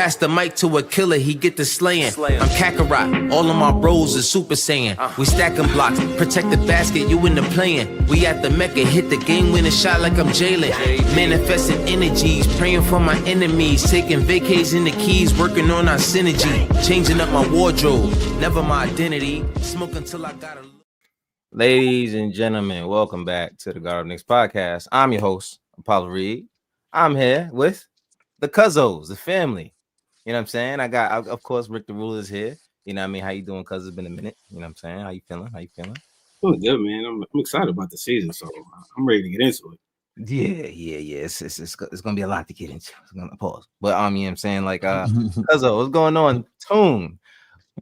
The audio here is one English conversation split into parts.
Pass the mic to a killer, he get the slaying. I'm Kakarot, all of my bros is Super Saiyan. We stacking blocks, protect the basket, you in the playing. We at the Mecca, hit the game winning shot like I'm Jalen. Manifesting energies, praying for my enemies. Taking vacays in the keys, working on our synergy. Changing up my wardrobe, never my identity. Smoking till I got a... Ladies and gentlemen, welcome back to the God of Knicks podcast. I'm your host, Apollo Reed. I'm here with the Cuzzos, the family. You know what I'm saying? I got, of course, Rick the Ruler is here. You know what I mean? How you doing, Cuz? It's been a minute. You know what I'm saying? How you feeling? Feeling good, man. I'm excited about the season, so I'm ready to get into it. Yeah. It's gonna be a lot to get into. I'm gonna pause. But you know what I'm saying? Like Cuzzo, what's going on? Tune.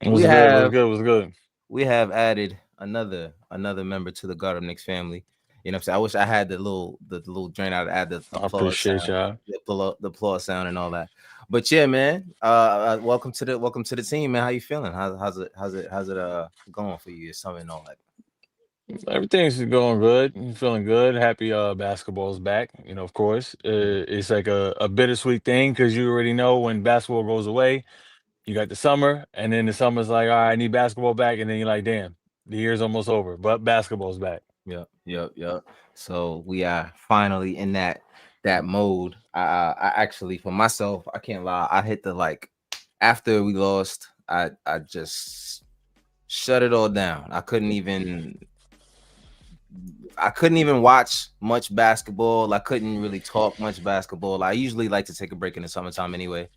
What's good? We have added another member to the God of Knicks family. You know what I'm saying? I wish I had the little drain out to add the applause sound, the applause sound and all that. But yeah, man. Welcome to the team, man. How you feeling? How's it going for you? Something and all that. Everything's going good. I'm feeling good. Happy basketball's back. You know, of course. It's like a bittersweet thing because you already know when basketball goes away, you got the summer, and then the summer's like, all right, I need basketball back, and then you're like, damn, the year's almost over, but basketball's back. Yep. So we are finally in that mode. I actually, for myself, I can't lie, I hit the after we lost, I just shut it all down. I couldn't even watch much basketball. I couldn't really talk much basketball. I usually like to take a break in the summertime anyway.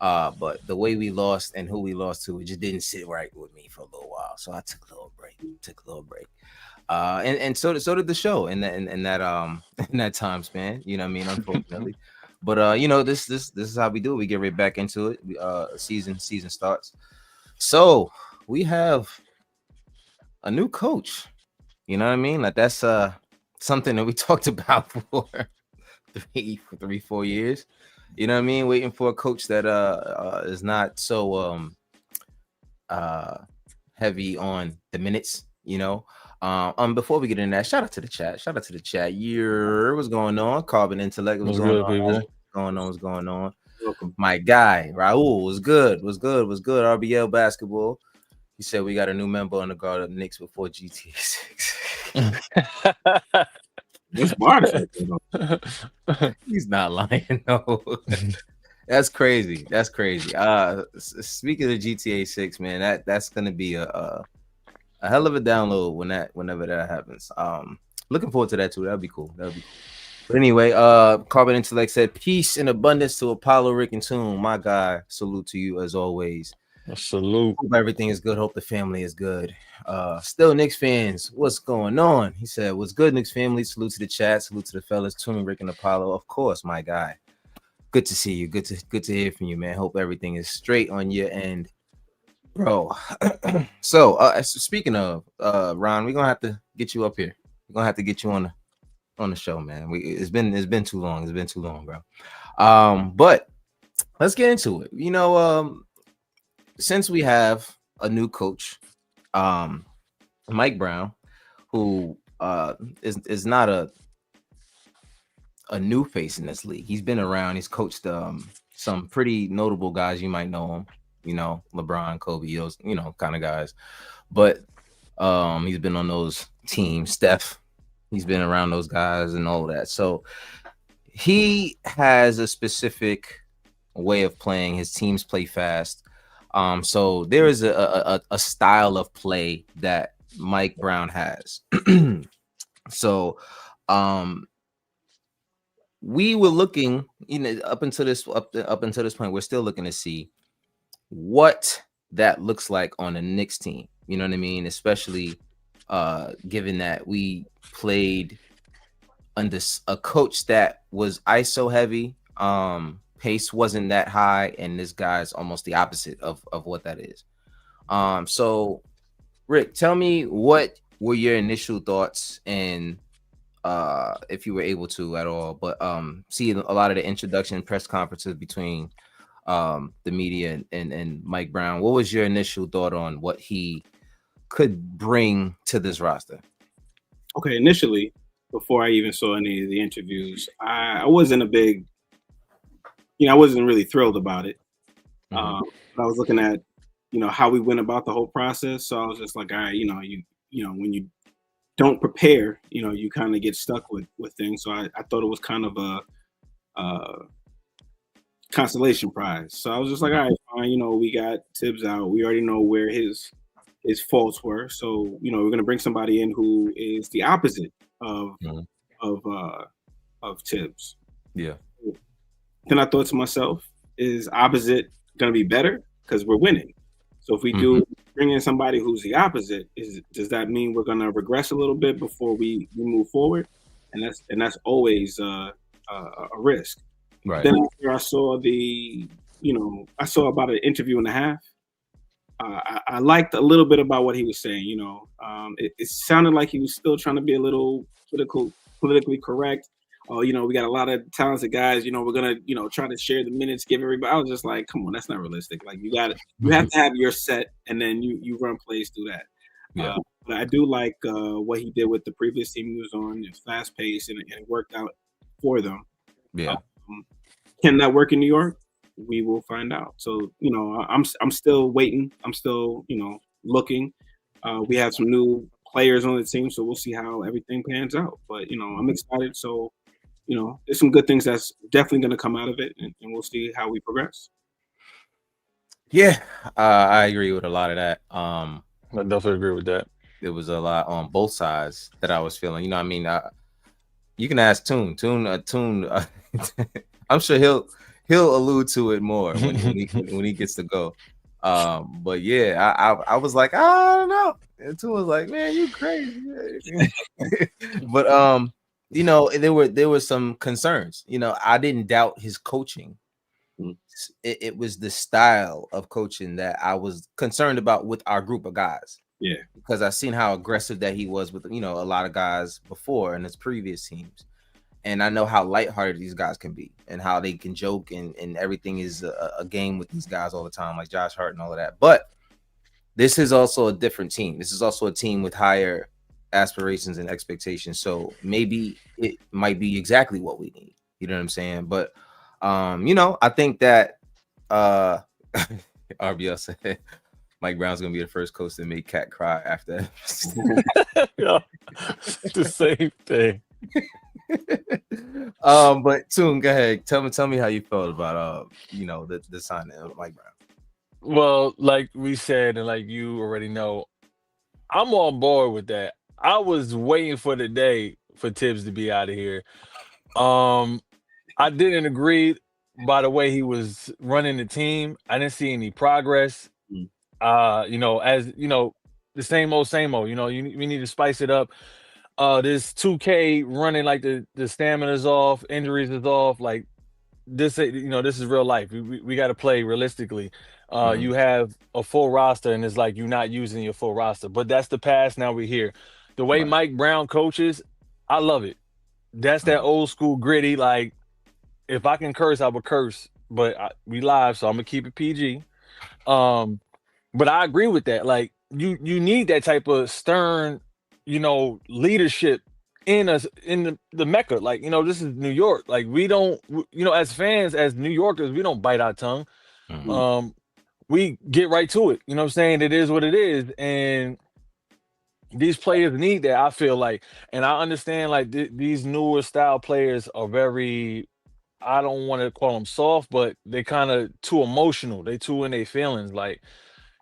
But the way we lost and who we lost to, it just didn't sit right with me for a little while. So I took a little break. And so did the show in that time span. You know what I mean? Unfortunately. But you know, this is how we do it. We get right back into it. Season starts. So we have a new coach. You know what I mean? Like that's something that we talked about for 4 years. You know what I mean? Waiting for a coach that is not so heavy on the minutes, you know. Before we get into that, shout out to the chat. What's going on? Carbon Intellect, what's going on? What's going on? Welcome. My guy, Raul, was good. RBL basketball. He said we got a new member on the guard of the Knicks before GTA 6. That's Barnes. He's not lying, no. That's crazy. Speaking of GTA 6, man, that's gonna be a hell of a download whenever that happens. Looking forward to that too. That'd be cool. But anyway, Carbon Intellect said, peace and abundance to Apollo, Rick, and Tune. My guy, salute to you as always. Salute. Hope everything is good. Hope the family is good. Still Knicks fans, what's going on? He said, what's good, Knicks family? Salute to the chat. Salute to the fellas, Tune, Rick, and Apollo. Of course, my guy. Good to see you. Good to hear from you, man. Hope everything is straight on your end, bro. So, speaking of Ron, we're gonna have to get you up here. We're gonna have to get you on the show, man. It's been too long. It's been too long, bro. But let's get into it. You know, since we have a new coach, Mike Brown, who is not a new face in this league. He's been around. He's coached some pretty notable guys. You might know him. You know, LeBron, Kobe, those kind of guys. But he's been on those teams. Steph, he's been around those guys and all that. So he has a specific way of playing. His teams play fast. So there is a style of play that Mike Brown has. So we were looking, up until this point, we're still looking to see what that looks like on a Knicks team. You know what I mean? Especially given that we played under a coach that was ISO heavy. Pace wasn't that high, and this guy's almost the opposite of what that is. So Rick, tell me, what were your initial thoughts, and if you were able to at all, but seeing a lot of the introduction press conferences between the media and Mike Brown, what was your initial thought on what he could bring to this roster? Okay, initially, before I even saw any of the interviews, I wasn't a big, I wasn't really thrilled about it. But I was looking at, how we went about the whole process. So I was just like, all right, when you don't prepare, you kind of get stuck with things. So I thought it was kind of a consolation prize. So I was just like, all right, fine. We got Tibbs out. We already know where his faults were. So we're gonna bring somebody in who is the opposite of of Tibbs. Yeah. Then I thought to myself, is opposite gonna be better because we're winning? So if we do bring in somebody who's the opposite, does that mean we're gonna regress a little bit before we move forward? And that's always a risk. Right. Then after I saw I saw about an interview and a half. I liked a little bit about what he was saying. It sounded like he was still trying to be a little politically correct. Oh, we got a lot of talented guys. We're gonna, try to share the minutes, give everybody. I was just like, come on, that's not realistic. Like you have to have your set, and then you run plays through that. Yeah. But I do like what he did with the previous team he was on. It's fast paced and it worked out for them. Yeah. Can that work in New York? We will find out. So I'm still waiting. I'm still looking. We have some new players on the team, so we'll see how everything pans out. But I'm excited. So there's some good things that's definitely going to come out of it, and we'll see how we progress. Yeah, I agree with a lot of that. I definitely agree with that. There was a lot on both sides that I was feeling. You can ask Toon. I'm sure he'll allude to it more when he gets to go. But yeah, I was like, I don't know. And Toon was like, man, you crazy. But there were some concerns. I didn't doubt his coaching. It was the style of coaching that I was concerned about with our group of guys. Yeah, because I've seen how aggressive that he was with a lot of guys before in his previous teams, and I know how lighthearted these guys can be and how they can joke and everything is a game with these guys all the time, like Josh Hart and all of that. But this is also a different team. This is also a team with higher aspirations and expectations. So maybe it might be exactly what we need. You know what I'm saying? But I think that RBL said Mike Brown's gonna be the first coach to make Cat cry after. Yeah, the same thing. But Toon, go ahead. Tell me how you felt about the signing of Mike Brown. Well, like we said, and like you already know, I'm on board with that. I was waiting for the day for Tibbs to be out of here. I didn't agree by the way he was running the team. I didn't see any progress. As the same old. We need to spice it up. This 2K running like the stamina's off, injuries is off. Like this, this is real life. We got to play realistically. You have a full roster, and it's like you're not using your full roster. But that's the past. Now we're here. The way Mike Brown coaches, I love it. That's that old school gritty. Like if I can curse, I would curse. But we live, so I'm gonna keep it PG. But I agree with that. Like you need that type of stern, leadership in the Mecca. Like, this is New York. Like we don't, as fans, as New Yorkers, we don't bite our tongue. We get right to it. You know what I'm saying? It is what it is. And these players need that, I feel like. And I understand like these newer style players are very, I don't want to call them soft, but they kind of too emotional. They too in their feelings. Like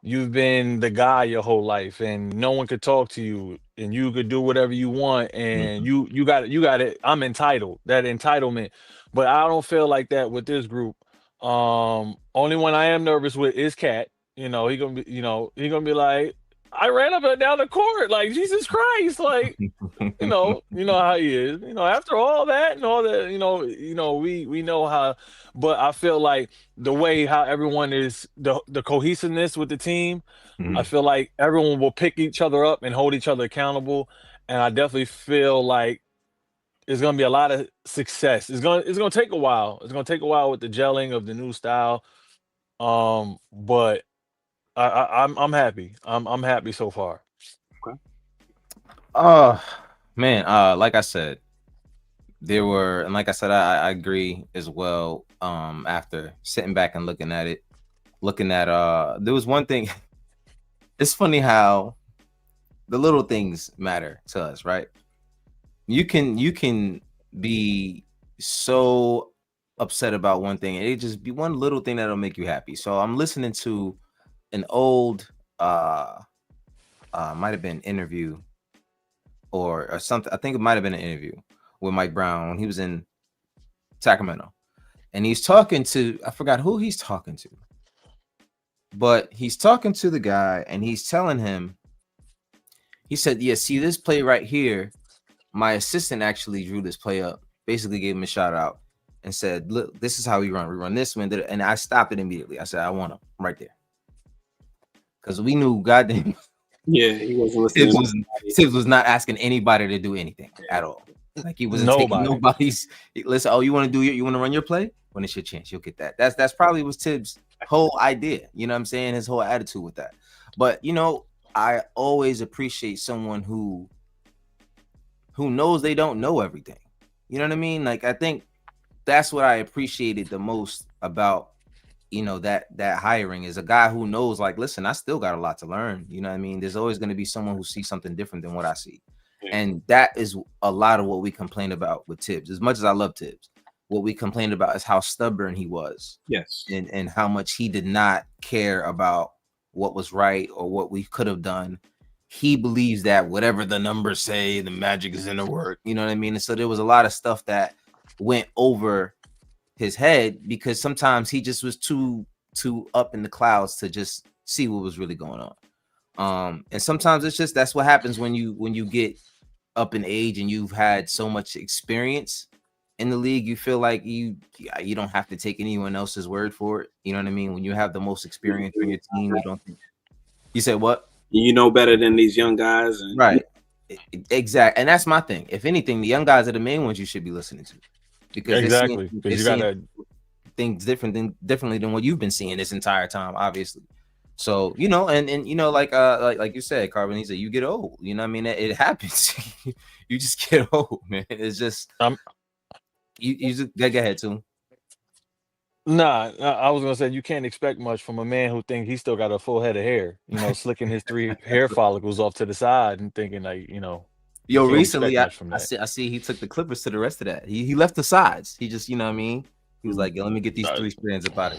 you've been the guy your whole life and no one could talk to you and you could do whatever you want. And you got it. I'm entitled, that entitlement. But I don't feel like that with this group. Only one I am nervous with is Cat. He gonna be like, I ran up and down the court, like Jesus Christ, like you know how he is. After all that and all that, we know how. But I feel like the way how everyone is, the cohesiveness with the team, I feel like everyone will pick each other up and hold each other accountable. And I definitely feel like it's gonna be a lot of success. It's gonna take a while. It's gonna take a while with the gelling of the new style. But I'm happy. I'm happy so far. Okay. Man, like I said, I agree as well. After sitting back and looking at it, looking at there was one thing. It's funny how the little things matter to us, right? You can be so upset about one thing, and it just be one little thing that'll make you happy. So I'm listening to an old might have been interview or something. I think it might have been an interview with Mike Brown when he was in Sacramento, and he's talking to, I forgot who he's talking to, but he's talking to the guy and he's telling him, he said, yeah, see this play right here, my assistant actually drew this play up, basically gave him a shout out and said, look, this is how we run this one, and I stopped it immediately. I said, I want him right there, because we knew goddamn Yeah, he wasn't listening. Tibbs was not asking anybody to do anything at all. Like he wasn't taking nobody's. Listen, oh, you want to run your play? When it's your chance, you'll get that. That's probably was Tibbs' whole idea. You know what I'm saying? His whole attitude with that. But you know, I always appreciate someone who knows they don't know everything. You know what I mean? Like I think that's what I appreciated the most about, you know, that hiring is a guy who knows, like, listen, I still got a lot to learn. You know what I mean? There's always going to be someone who sees something different than what I see. And that is a lot of what we complain about with Tibbs. As much as I love Tibbs, what we complained about is how stubborn he was. Yes. And how much he did not care about what was right or what we could have done. He believes that whatever the numbers say, the magic is in the work. You know what I mean? And so there was a lot of stuff that went over his head because sometimes he just was too up in the clouds to just see what was really going on. And sometimes it's just, that's what happens when you get up in age and you've had so much experience in the league. You feel like you don't have to take anyone else's word for it. You know what I mean? When you have the most experience on your team, you don't think. You said what? You know better than these young guys, right? Exactly, and that's my thing. If anything, the young guys are the main ones you should be listening to, because exactly, they're seeing things differently than what you've been seeing this entire time, obviously. So you know, and you know, like you said, Carbon, he said you get old. You know what I mean? It happens. You just get old, man. It's just you just go ahead too. Nah, I was gonna say you can't expect much from a man who thinks he still got a full head of hair. You know, slicking his 3 hair follicles off to the side and thinking like, you know. Yo, recently I see he took the clippers to the rest of that. He left the sides. He just, you know what I mean? He was like, yo, let me get these 3 strands up out of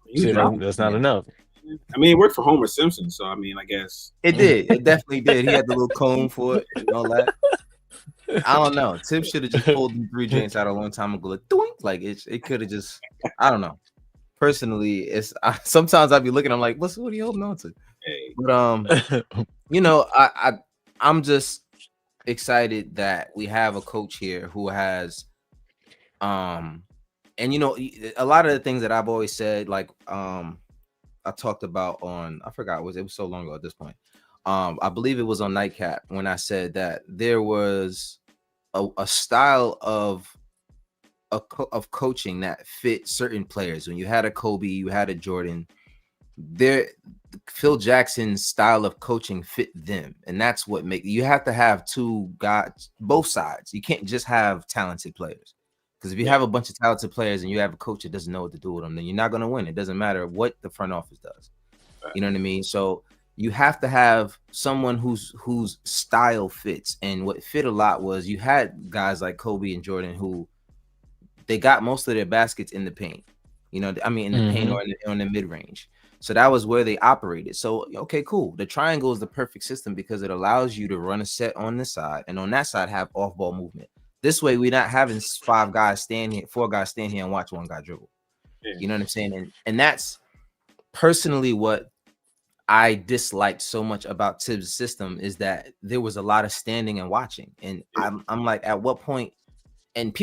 here, man. That's not enough. I mean, it worked for Homer Simpson, so I mean, I guess it did. It definitely did. He had the little comb for it and all that. I don't know. Tim should have just pulled them 3 joints out a long time ago. Like it could have just. I don't know. Personally, sometimes I'd be looking. I'm like, what are you holding on to? Hey. But you know, I'm just excited that we have a coach here who has, and you know, a lot of the things that I've always said, like I talked about on, I forgot, it was so long ago at this point. I believe it was on Nightcap when I said that there was a style of coaching that fit certain players. When you had a Kobe, you had a Jordan, Phil Jackson's style of coaching fit them. And that's what you have to have 2 guys, both sides. You can't just have talented players. Because if you have a bunch of talented players and you have a coach that doesn't know what to do with them, then you're not going to win. It doesn't matter what the front office does. You know what I mean? So you have to have someone whose style fits. And what fit a lot was you had guys like Kobe and Jordan who they got most of their baskets in the paint. You know, I mean, in the paint or in the mid-range. So that was where they operated. So, okay, cool. The triangle is the perfect system because it allows you to run a set on this side and on that side have off-ball movement. This way, we're not having 4 guys stand here and watch one guy dribble. Yeah. You know what I'm saying? And that's personally what I disliked so much about Tibbs' system is that there was a lot of standing and watching. And I'm like, at what point? And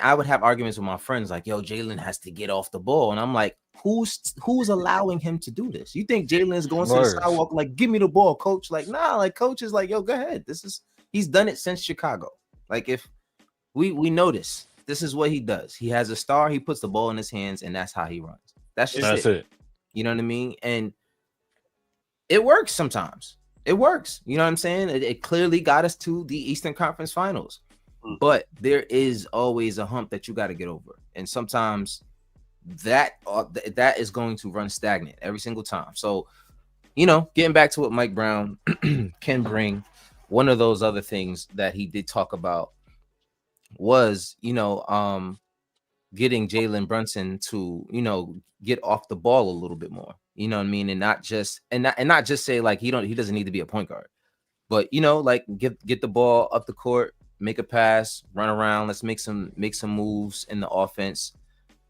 I would have arguments with my friends like, yo, Jalen has to get off the ball. And I'm like, who's allowing him to do this? You think Jalen is going to the sidewalk like, give me the ball, coach? Like, nah, like coach is like, yo, go ahead. He's done it since Chicago. Like if we know this is what he does. He has a star, he puts the ball in his hands, and that's how he runs. That's it. You know what I mean? And it works sometimes. It works. You know what I'm saying? It clearly got us to the Eastern Conference Finals. But there is always a hump that you got to get over. And sometimes that is going to run stagnant every single time. So, getting back to what Mike Brown can bring, one of those other things that he did talk about was, getting Jalen Brunson to, get off the ball a little bit more. You know what I mean? And not just say like he doesn't need to be a point guard. But like get the ball up the court, make a pass, run around. Let's make some moves in the offense.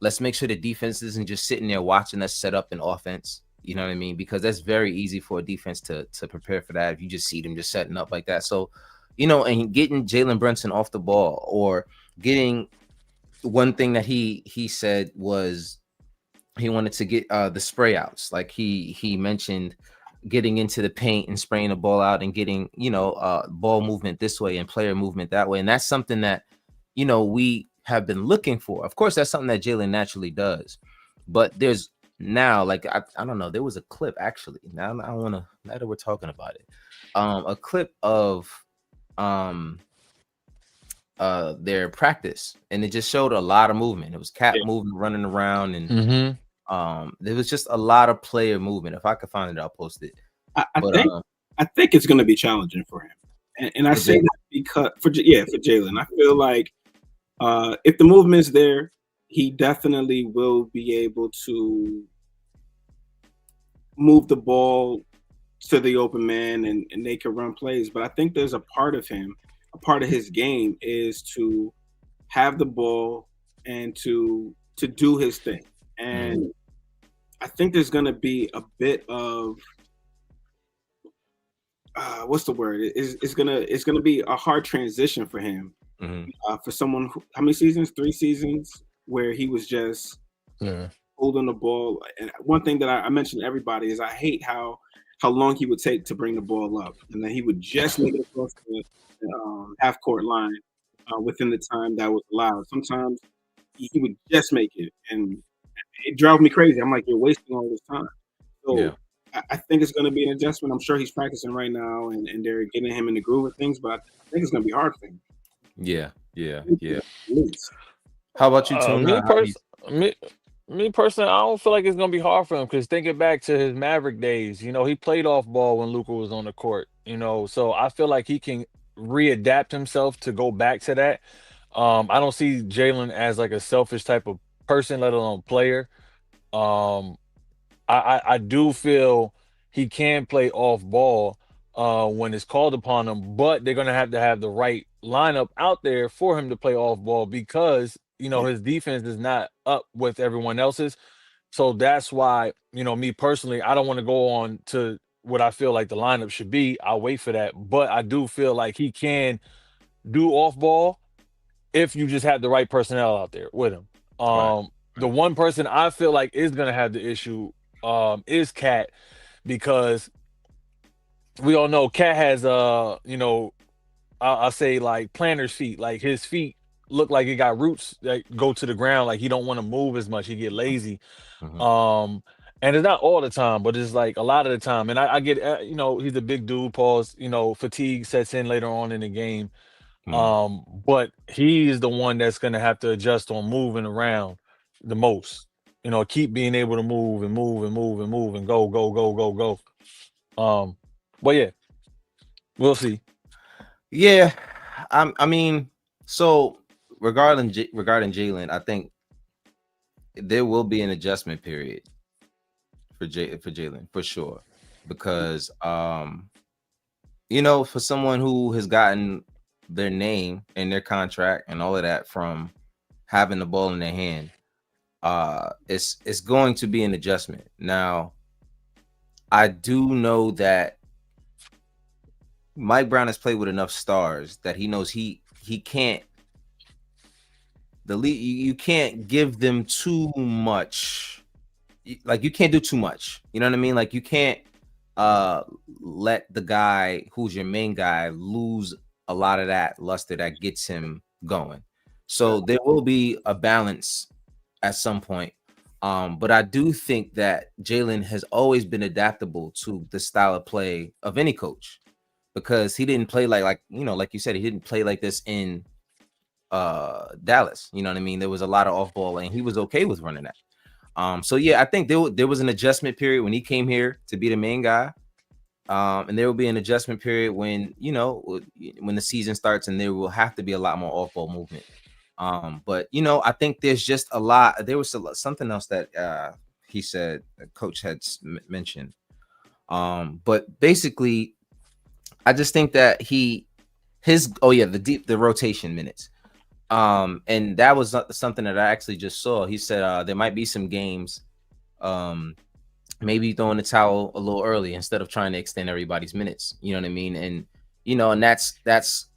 Let's make sure the defense isn't just sitting there watching us set up an offense. You know what I mean? Because that's very easy for a defense to prepare for that if you just see them just setting up like that. So, and getting Jalen Brunson off the ball, or getting, one thing that he said was he wanted to get the spray outs. Like he mentioned getting into the paint and spraying the ball out and getting, ball movement this way and player movement that way. And that's something that, we have been looking for. Of course, that's something that Jalen naturally does. But there's now, like, I don't know, there was a clip actually. Now that we're talking about it, a clip of their practice, and it just showed a lot of movement. It was Cat moving, running around, and there was just a lot of player movement. If I could find it, I'll post it. I think it's going to be challenging for him, and I say that because for Jalen, I feel like if the movement's there, he definitely will be able to move the ball to the open man, and they can run plays. But I think there's a part of his game is to have the ball and to do his thing. And I think there's going to be a bit of what's the word? It's gonna be a hard transition for him. For someone how many seasons? 3 seasons where he was just holding the ball. And one thing that I mentioned to everybody is I hate how long he would take to bring the ball up, and then he would just make it across the half court line within the time that was allowed. Sometimes he would just make it, and it drove me crazy. I'm like, you're wasting all this time. So I think it's going to be an adjustment. I'm sure he's practicing right now, and they're getting him in the groove of things, but I think it's going to be hard for him. Yeah. How about you, Tuna? Me personally, I don't feel like it's gonna be hard for him, because thinking back to his Maverick days, he played off ball when Luka was on the court. So I feel like he can readapt himself to go back to that. I don't see Jalen as like a selfish type of person, let alone player. I do feel he can play off ball when it's called upon him, but they're gonna have to have the right lineup out there for him to play off ball, because his defense is not up with everyone else's. So that's why, me personally, I don't want to go on to what I feel like the lineup should be. I'll wait for that. But I do feel like he can do off ball if you just have the right personnel out there with him. The one person I feel like is gonna have the issue is Cat, because we all know Cat has I'll say like planter's feet. Like his feet look like it got roots that go to the ground. Like he don't want to move as much. He get lazy. And it's not all the time, but it's like a lot of the time. And I get, he's a big dude. Pause. Fatigue sets in later on in the game. But he's the one that's gonna have to adjust on moving around the most. Keep being able to move and move and move and move and go, go, go, go, go. But yeah, we'll see. Yeah, I mean, so regarding Jalen, I think there will be an adjustment period for Jalen for sure, because for someone who has gotten their name and their contract and all of that from having the ball in their hand, it's going to be an adjustment. Now, I do know that Mike Brown has played with enough stars that he knows he can't. You can't give them too much. Like, you can't do too much. You know what I mean? Like, you can't let the guy who's your main guy lose a lot of that luster that gets him going. So there will be a balance at some point. But I do think that Jalen has always been adaptable to the style of play of any coach, because he didn't play like you said, he didn't play like this in Dallas. You know what I mean? There was a lot of off ball, and he was okay with running that. So yeah, I think there was an adjustment period when he came here to be the main guy. And there will be an adjustment period when when the season starts, and there will have to be a lot more off-ball movement. But I think there's just a lot. There was something else that he said, coach had mentioned. But basically, I just think that the rotation minutes. And that was something that I actually just saw. He said there might be some games, maybe throwing the towel a little early instead of trying to extend everybody's minutes. You know what I mean? And and that's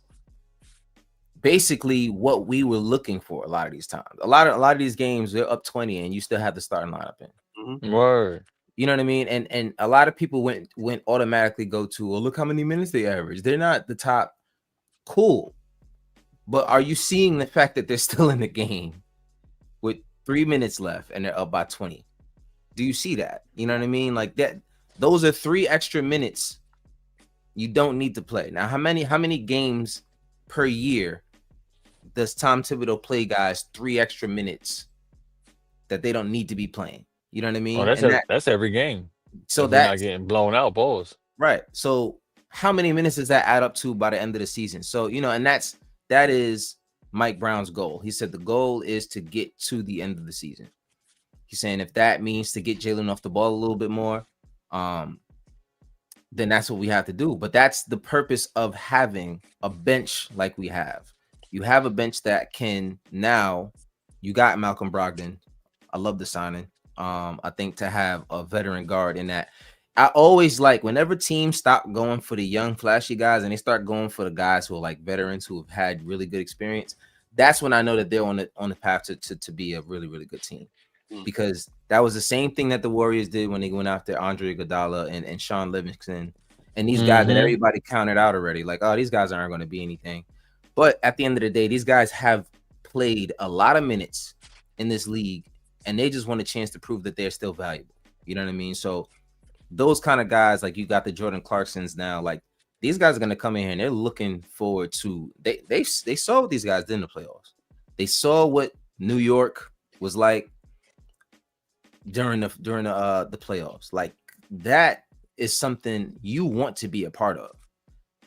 basically what we were looking for a lot of these times. A lot of these games, they're up 20 and you still have the starting lineup in. Mm-hmm. Word. You know what I mean? And a lot of people went automatically go to, well, look how many minutes they average. They're not the top. Cool. But are you seeing the fact that they're still in the game with 3 minutes left and they're up by 20? Do you see that? You know what I mean? Like that, those are 3 extra minutes you don't need to play. Now, how many games per year does Tom Thibodeau play guys 3 extra minutes that they don't need to be playing? You know what I mean? Oh, that's every game. So If we're not that's getting blown out, balls. right. So how many minutes does that add up to by the end of the season? So, and that is Mike Brown's goal. He said the goal is to get to the end of the season. He's saying if that means to get Jalen off the ball a little bit more, then that's what we have to do. But that's the purpose of having a bench like we have. You have a bench that can now. You got Malcolm Brogdon. I love the signing. I think to have a veteran guard in that. I always like whenever teams stop going for the young, flashy guys and they start going for the guys who are like veterans who have had really good experience. That's when I know that they're on the path to be a really, really good team. Because that was the same thing that the Warriors did when they went after Andre Iguodala and Sean Livingston and these guys that everybody counted out already. Like, oh, these guys aren't going to be anything. But at the end of the day, these guys have played a lot of minutes in this league, and they just want a chance to prove that they're still valuable. You know what I mean? So those kind of guys, like you got the Jordan Clarksons now, like these guys are going to come in here and they're looking forward to. They saw what these guys did in the playoffs. They saw what New York was like during the playoffs. Like that is something you want to be a part of.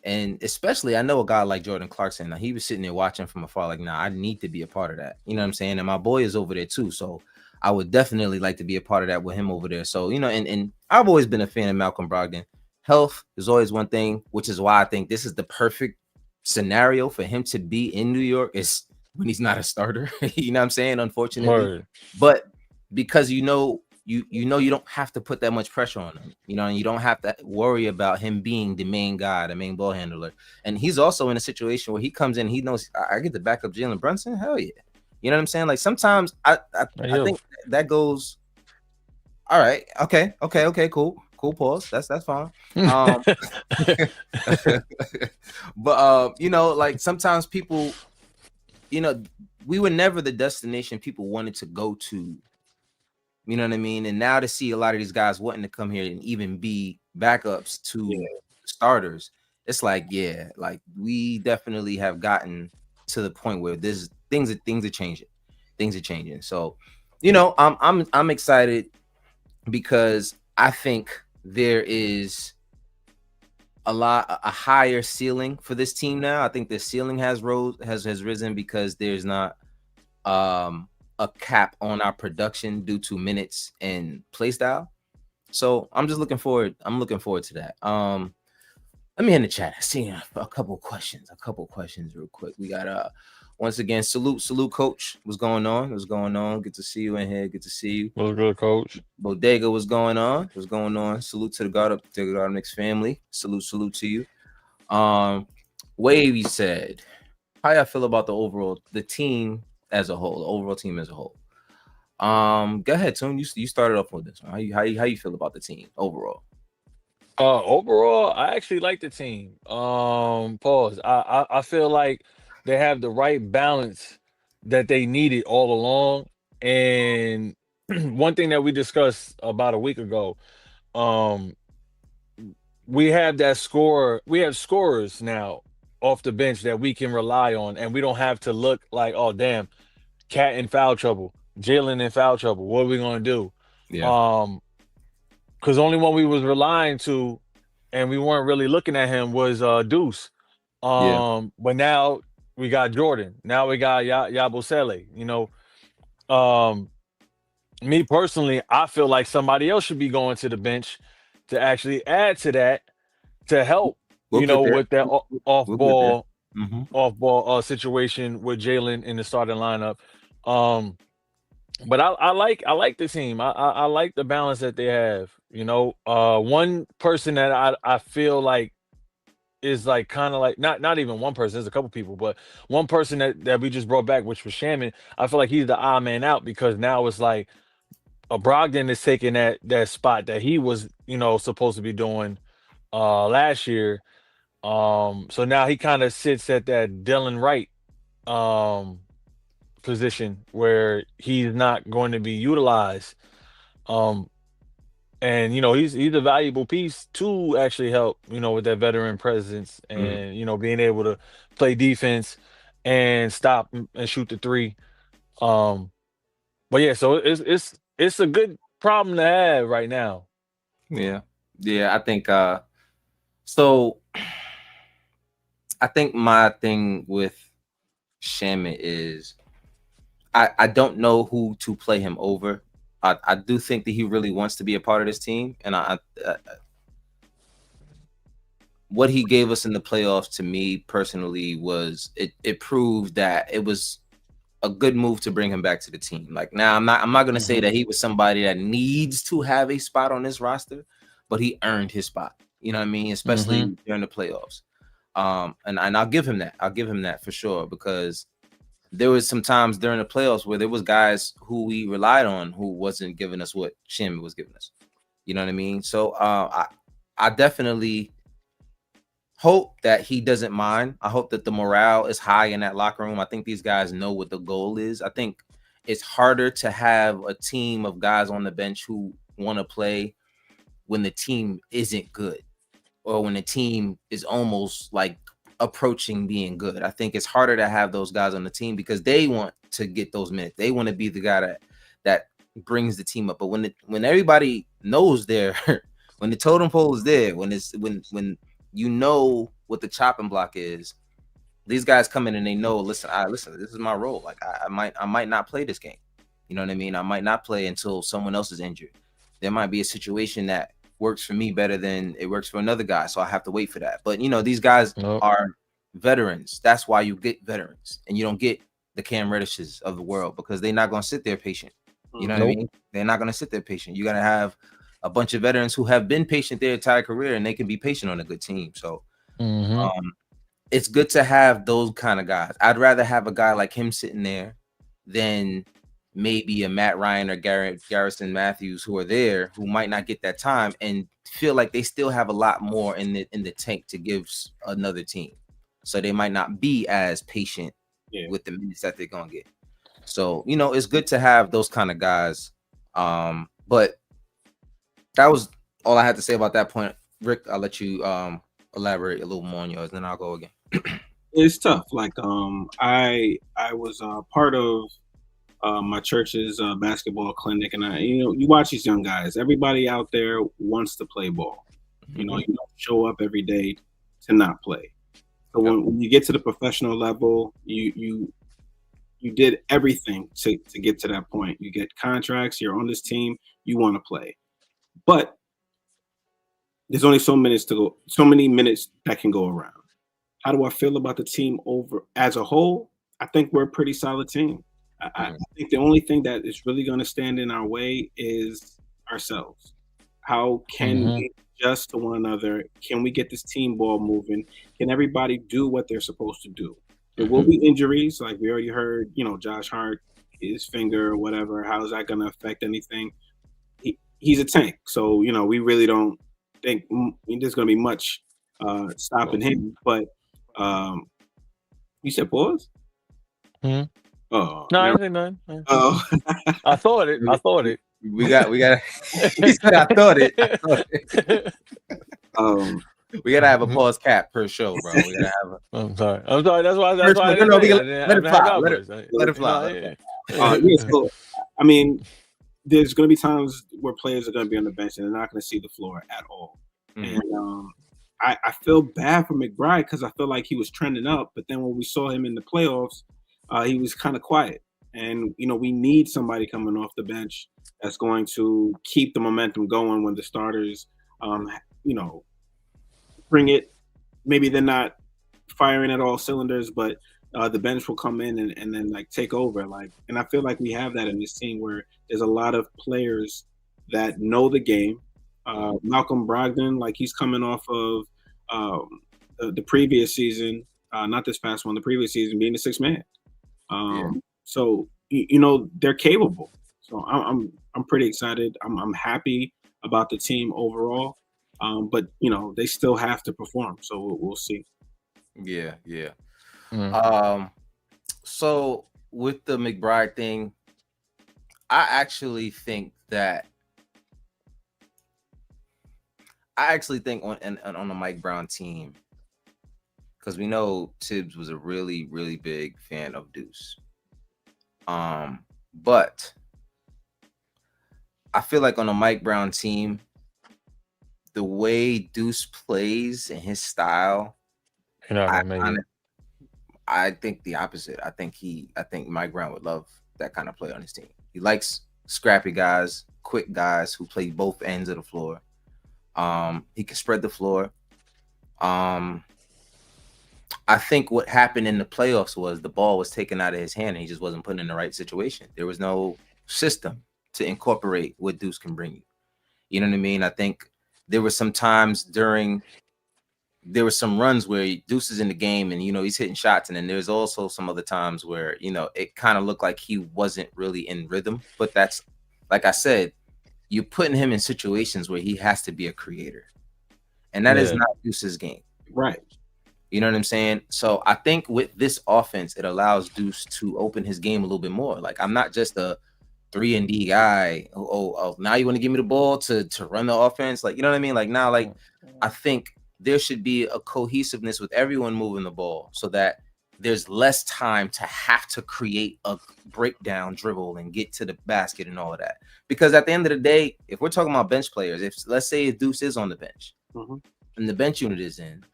And especially I know a guy like Jordan Clarkson. Now he was sitting there watching from afar, like, nah, I need to be a part of that. You know what I'm saying? And my boy is over there too. So I would definitely like to be a part of that with him over there. So, and I've always been a fan of Malcolm Brogdon. Health is always one thing, which is why I think this is the perfect scenario for him to be in New York is when he's not a starter. You know what I'm saying? Unfortunately. Word. But because you don't have to put that much pressure on him, and you don't have to worry about him being the main guy, the main ball handler. And he's also in a situation where he comes in, he knows I get to back up Jalen Brunson. Hell yeah. You know what I'm saying? Like sometimes I think that goes. All right. Okay. Cool. Pause. That's fine. But like sometimes people, we were never the destination people wanted to go to. You know what I mean? And now to see a lot of these guys wanting to come here and even be backups to starters, it's like, yeah, like we definitely have gotten to the point where there's things are changing. Things are changing. So, I'm excited because I think there is a higher ceiling for this team now. I think the ceiling has risen because there's not a cap on our production due to minutes and play style. So I'm just looking forward. I'm looking forward to that. Let me in the chat. I see a couple questions real quick. We got once again, salute coach. What's going on? Good to see you in here. Good to see you. What's good, coach? Bodega, what's going on? Salute to the God Knicks family. Salute to you. Wavy said, how y'all feel about the team as a whole, the overall team as a whole? Go ahead, Tune. You started off with this one. How you feel about the team overall? Overall, I actually like the team. Pause. I feel like they have the right balance that they needed all along. And one thing that we discussed about a week ago, we have that scorer. We have scorers now off the bench that we can rely on, and we don't have to look like, oh damn, Cat in foul trouble. Jalen in foul trouble. What are we gonna do? Yeah. Because only one we was relying to, and we weren't really looking at him was Deuce. Yeah. But now we got Jordan. Now we got Yabusele. You know, um, me personally, I feel like somebody else should be going to the bench to actually add to that to help. We'll You get know, there. with that off We'll get there. ball situation with Jalen in the starting lineup. Um, but I like the team. I like the balance that they have. You know, one person that I feel like is like kind of like not even one person. There's a couple people, but one person that we just brought back, which was Shaman. I feel like he's the odd man out because now it's like Brogdon is taking that spot that he was supposed to be doing last year. So now he kind of sits at that Dylan Wright um position where he's not going to be utilized. Um, and he's a valuable piece to actually help with that veteran presence Mhm. and being able to play defense and stop and shoot the three. Um, but yeah, so it's a good problem to have right now. Yeah. Yeah. So I think my thing with Shaman is I don't know who to play him over. I do think that he really wants to be a part of this team, and what he gave us in the playoffs to me personally was it proved that it was a good move to bring him back to the team. Like now, I'm not gonna say that he was somebody that needs to have a spot on this roster, but he earned his spot. You know what I mean? Especially during the playoffs. And I'll give him that. I'll give him that for sure because there was some times during the playoffs where there was guys who we relied on who wasn't giving us what Shim was giving us. You know what I mean? So I definitely hope that he doesn't mind. I hope that the morale is high in that locker room. I think these guys know what the goal is. I think it's harder to have a team of guys on the bench who want to play when the team isn't good or when the team is almost like approaching being good. I think it's harder to have those guys on the team because they want to get those minutes. They want to be the guy that brings the team up. But when everybody knows they're when the totem pole is there, when you know what the chopping block is, these guys come in and they know, listen, this is my role. Like I might not play this game. You know what I mean? I might not play until someone else is injured. There might be a situation that works for me better than it works for another guy. So I have to wait for that. But these guys are veterans. That's why you get veterans and you don't get the Cam Reddishes of the world because they're not going to sit there patient. You know what I mean? They're not going to sit there patient. You got to have a bunch of veterans who have been patient their entire career and they can be patient on a good team. So it's good to have those kind of guys. I'd rather have a guy like him sitting there than maybe a Matt Ryan or Garrison Matthews who are there who might not get that time and feel like they still have a lot more in the tank to give another team. So they might not be as patient with the minutes that they're gonna get. So it's good to have those kind of guys. But that was all I had to say about that point. Rick, I'll let you elaborate a little more on yours, then I'll go again. It's tough. Like I was part of my church's basketball clinic, and you watch these young guys. Everybody out there wants to play ball. You don't show up every day to not play. So when you get to the professional level, you did everything to get to that point. You get contracts. You're on this team. You want to play, but there's only so many minutes that can go around. How do I feel about the team over as a whole? I think we're a pretty solid team. I think the only thing that is really going to stand in our way is ourselves. How can we adjust to one another? Can we get this team ball moving? Can everybody do what they're supposed to do? There will be injuries, like we already heard, Josh Hart, his finger or whatever. How is that going to affect anything? He's a tank. So, we really don't think there's going to be much stopping him. But you said pause? Oh, no, I didn't none. Oh, I thought it. We got. He said, "I thought it." We gotta have a pause cap per show, bro. We gotta have a. I'm sorry. That's why. No, let it fly. Let it fly. yeah. So I mean, there's going to be times where players are going to be on the bench and they're not going to see the floor at all. Mhm. And I feel bad for McBride because I feel like he was trending up, but then when we saw him in the playoffs, he was kind of quiet. And we need somebody coming off the bench that's going to keep the momentum going when the starters, um, you know, bring it. Maybe they're not firing at all cylinders, but the bench will come in and then like take over. And I feel like we have that in this team where there's a lot of players that know the game. Malcolm Brogdon, like he's coming off of the previous season, not this past one, the previous season being the sixth man. So they're capable. So I'm pretty excited. I'm happy about the team overall. But they still have to perform. So we'll see. Yeah. Mm. So with the McBride thing, I actually think on the Mike Brown team, because we know Tibbs was a really, really big fan of Deuce. But I feel like on the Mike Brown team, the way Deuce plays and his style, You're not gonna make it. I think the opposite. I think Mike Brown would love that kind of play on his team. He likes scrappy guys, quick guys who play both ends of the floor. He can spread the floor. I think what happened in the playoffs was the ball was taken out of his hand and he just wasn't put in the right situation. There was no system to incorporate what Deuce can bring you. You know what I mean? I think there were some times there were some runs where Deuce is in the game and he's hitting shots, and then there's also some other times where it kind of looked like he wasn't really in rhythm. But that's, like I said, you're putting him in situations where he has to be a creator, and that is not Deuce's game. Right. You know what I'm saying? So I think with this offense, it allows Deuce to open his game a little bit more. Like, I'm not just a 3-and-D guy. Oh, now you want to give me the ball to run the offense? Like, you know what I mean? Like, now, like, I think there should be a cohesiveness with everyone moving the ball so that there's less time to have to create a breakdown dribble and get to the basket and all of that. Because at the end of the day, if we're talking about bench players, if let's say Deuce is on the bench and the bench unit is in,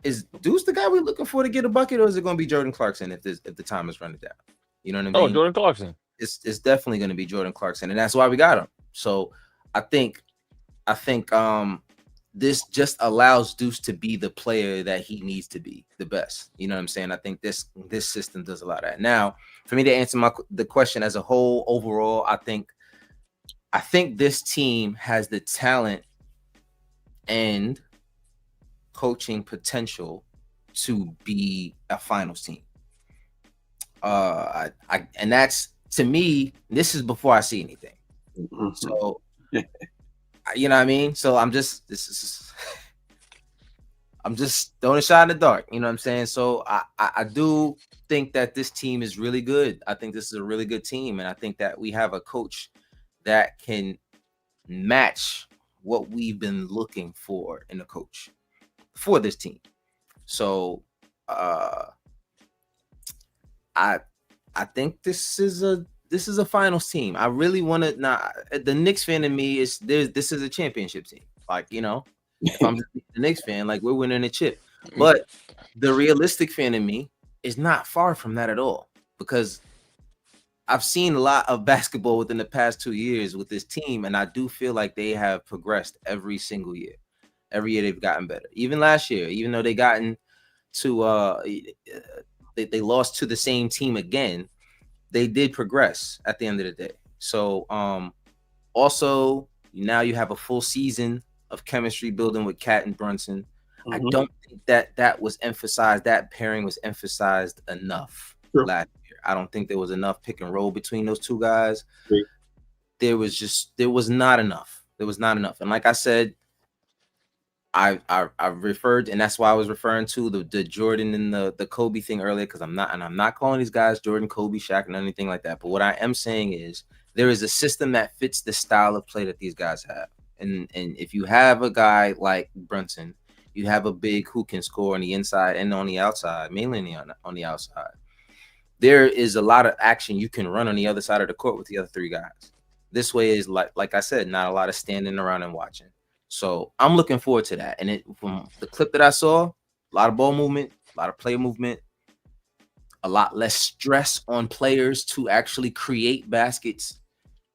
is Deuce the guy we're looking for to get a bucket, or is it going to be Jordan Clarkson if the time is running down? You know what I mean? Oh, Jordan Clarkson. It's definitely going to be Jordan Clarkson, and that's why we got him. So I think this just allows Deuce to be the player that he needs to be, the best. You know what I'm saying? I think this system does a lot of that. Now, for me to answer the question as a whole, overall, I think this team has the talent and coaching potential to be a finals team. And that's, to me, this is before I see anything. So you know what I mean? So I'm just throwing a shot in the dark. You know what I'm saying? So I do think that this team is really good. I think this is a really good team, and I think that we have a coach that can match what we've been looking for in a coach for this team. So I think this is a finals team. I really want to. The Knicks fan in me is this is a championship team. Like, if I'm the Knicks fan, like, we're winning a chip. But the realistic fan in me is not far from that at all, because I've seen a lot of basketball within the past 2 years with this team, and I do feel like they have progressed every single year. Every year they've gotten better. Even last year, even though they gotten to they lost to the same team again, they did progress at the end of the day. So also now you have a full season of chemistry building with Cat and Brunson. I don't think that was emphasized. That pairing was emphasized enough last year. I don't think there was enough pick and roll between those two guys. There was not enough. There was not enough. And like I said, I referred, and that's why I was referring to the Jordan and the Kobe thing earlier, because I'm not calling these guys Jordan, Kobe, Shaq, and anything like that. But what I am saying is there is a system that fits the style of play that these guys have. And if you have a guy like Brunson, you have a big who can score on the inside and on the outside, mainly on the outside. there is a lot of action you can run on the other side of the court with the other 3 guys. This way is like I said, not a lot of standing around and watching. So I'm looking forward to that. And from the clip that I saw, a lot of ball movement, a lot of play movement, a lot less stress on players to actually create baskets.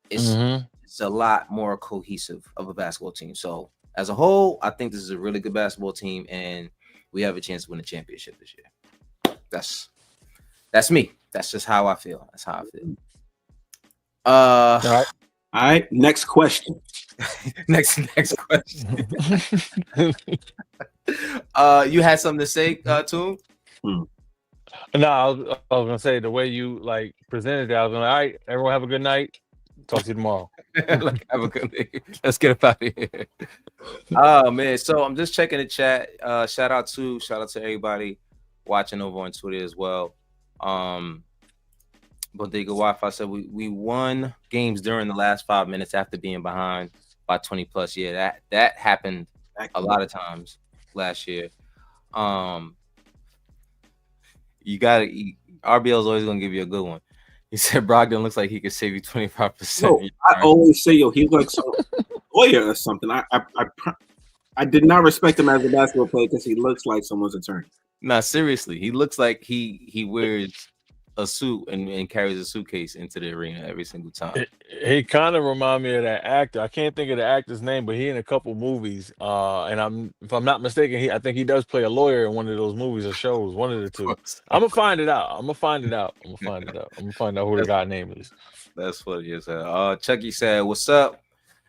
It's a lot more cohesive of a basketball team. So as a whole, I think this is a really good basketball team, and we have a chance to win a championship this year. That's me. That's just how I feel. That's how I feel. All right. Next question. next question. You had something to say, Toon? No, I was gonna say the way you like presented that. I was gonna, all right, everyone have a good night. Talk to you tomorrow. Like, have a good day. Let's get up out of here. Oh man, so I'm just checking the chat. Shout out to everybody watching over on Twitter as well. Bodega Wi-Fi said we won games during the last 5 minutes after being behind by 20 plus. Yeah, that happened a lot of times last year. You got RBL's always gonna give you a good one. He said Brogdon looks like he could save you 25%. No, I always say, he looks like a lawyer or something. I did not respect him as a basketball player because he looks like someone's attorney. Nah, seriously, he looks like he wears a suit and carries a suitcase into the arena every single time. He kind of remind me of that actor. I can't think of the actor's name, but he in a couple movies. And if I'm not mistaken, I think he does play a lawyer in one of those movies or shows, one of the two. I'm gonna find it out. I'm gonna find out who the guy name is. That's what it is. Chucky said, "What's up?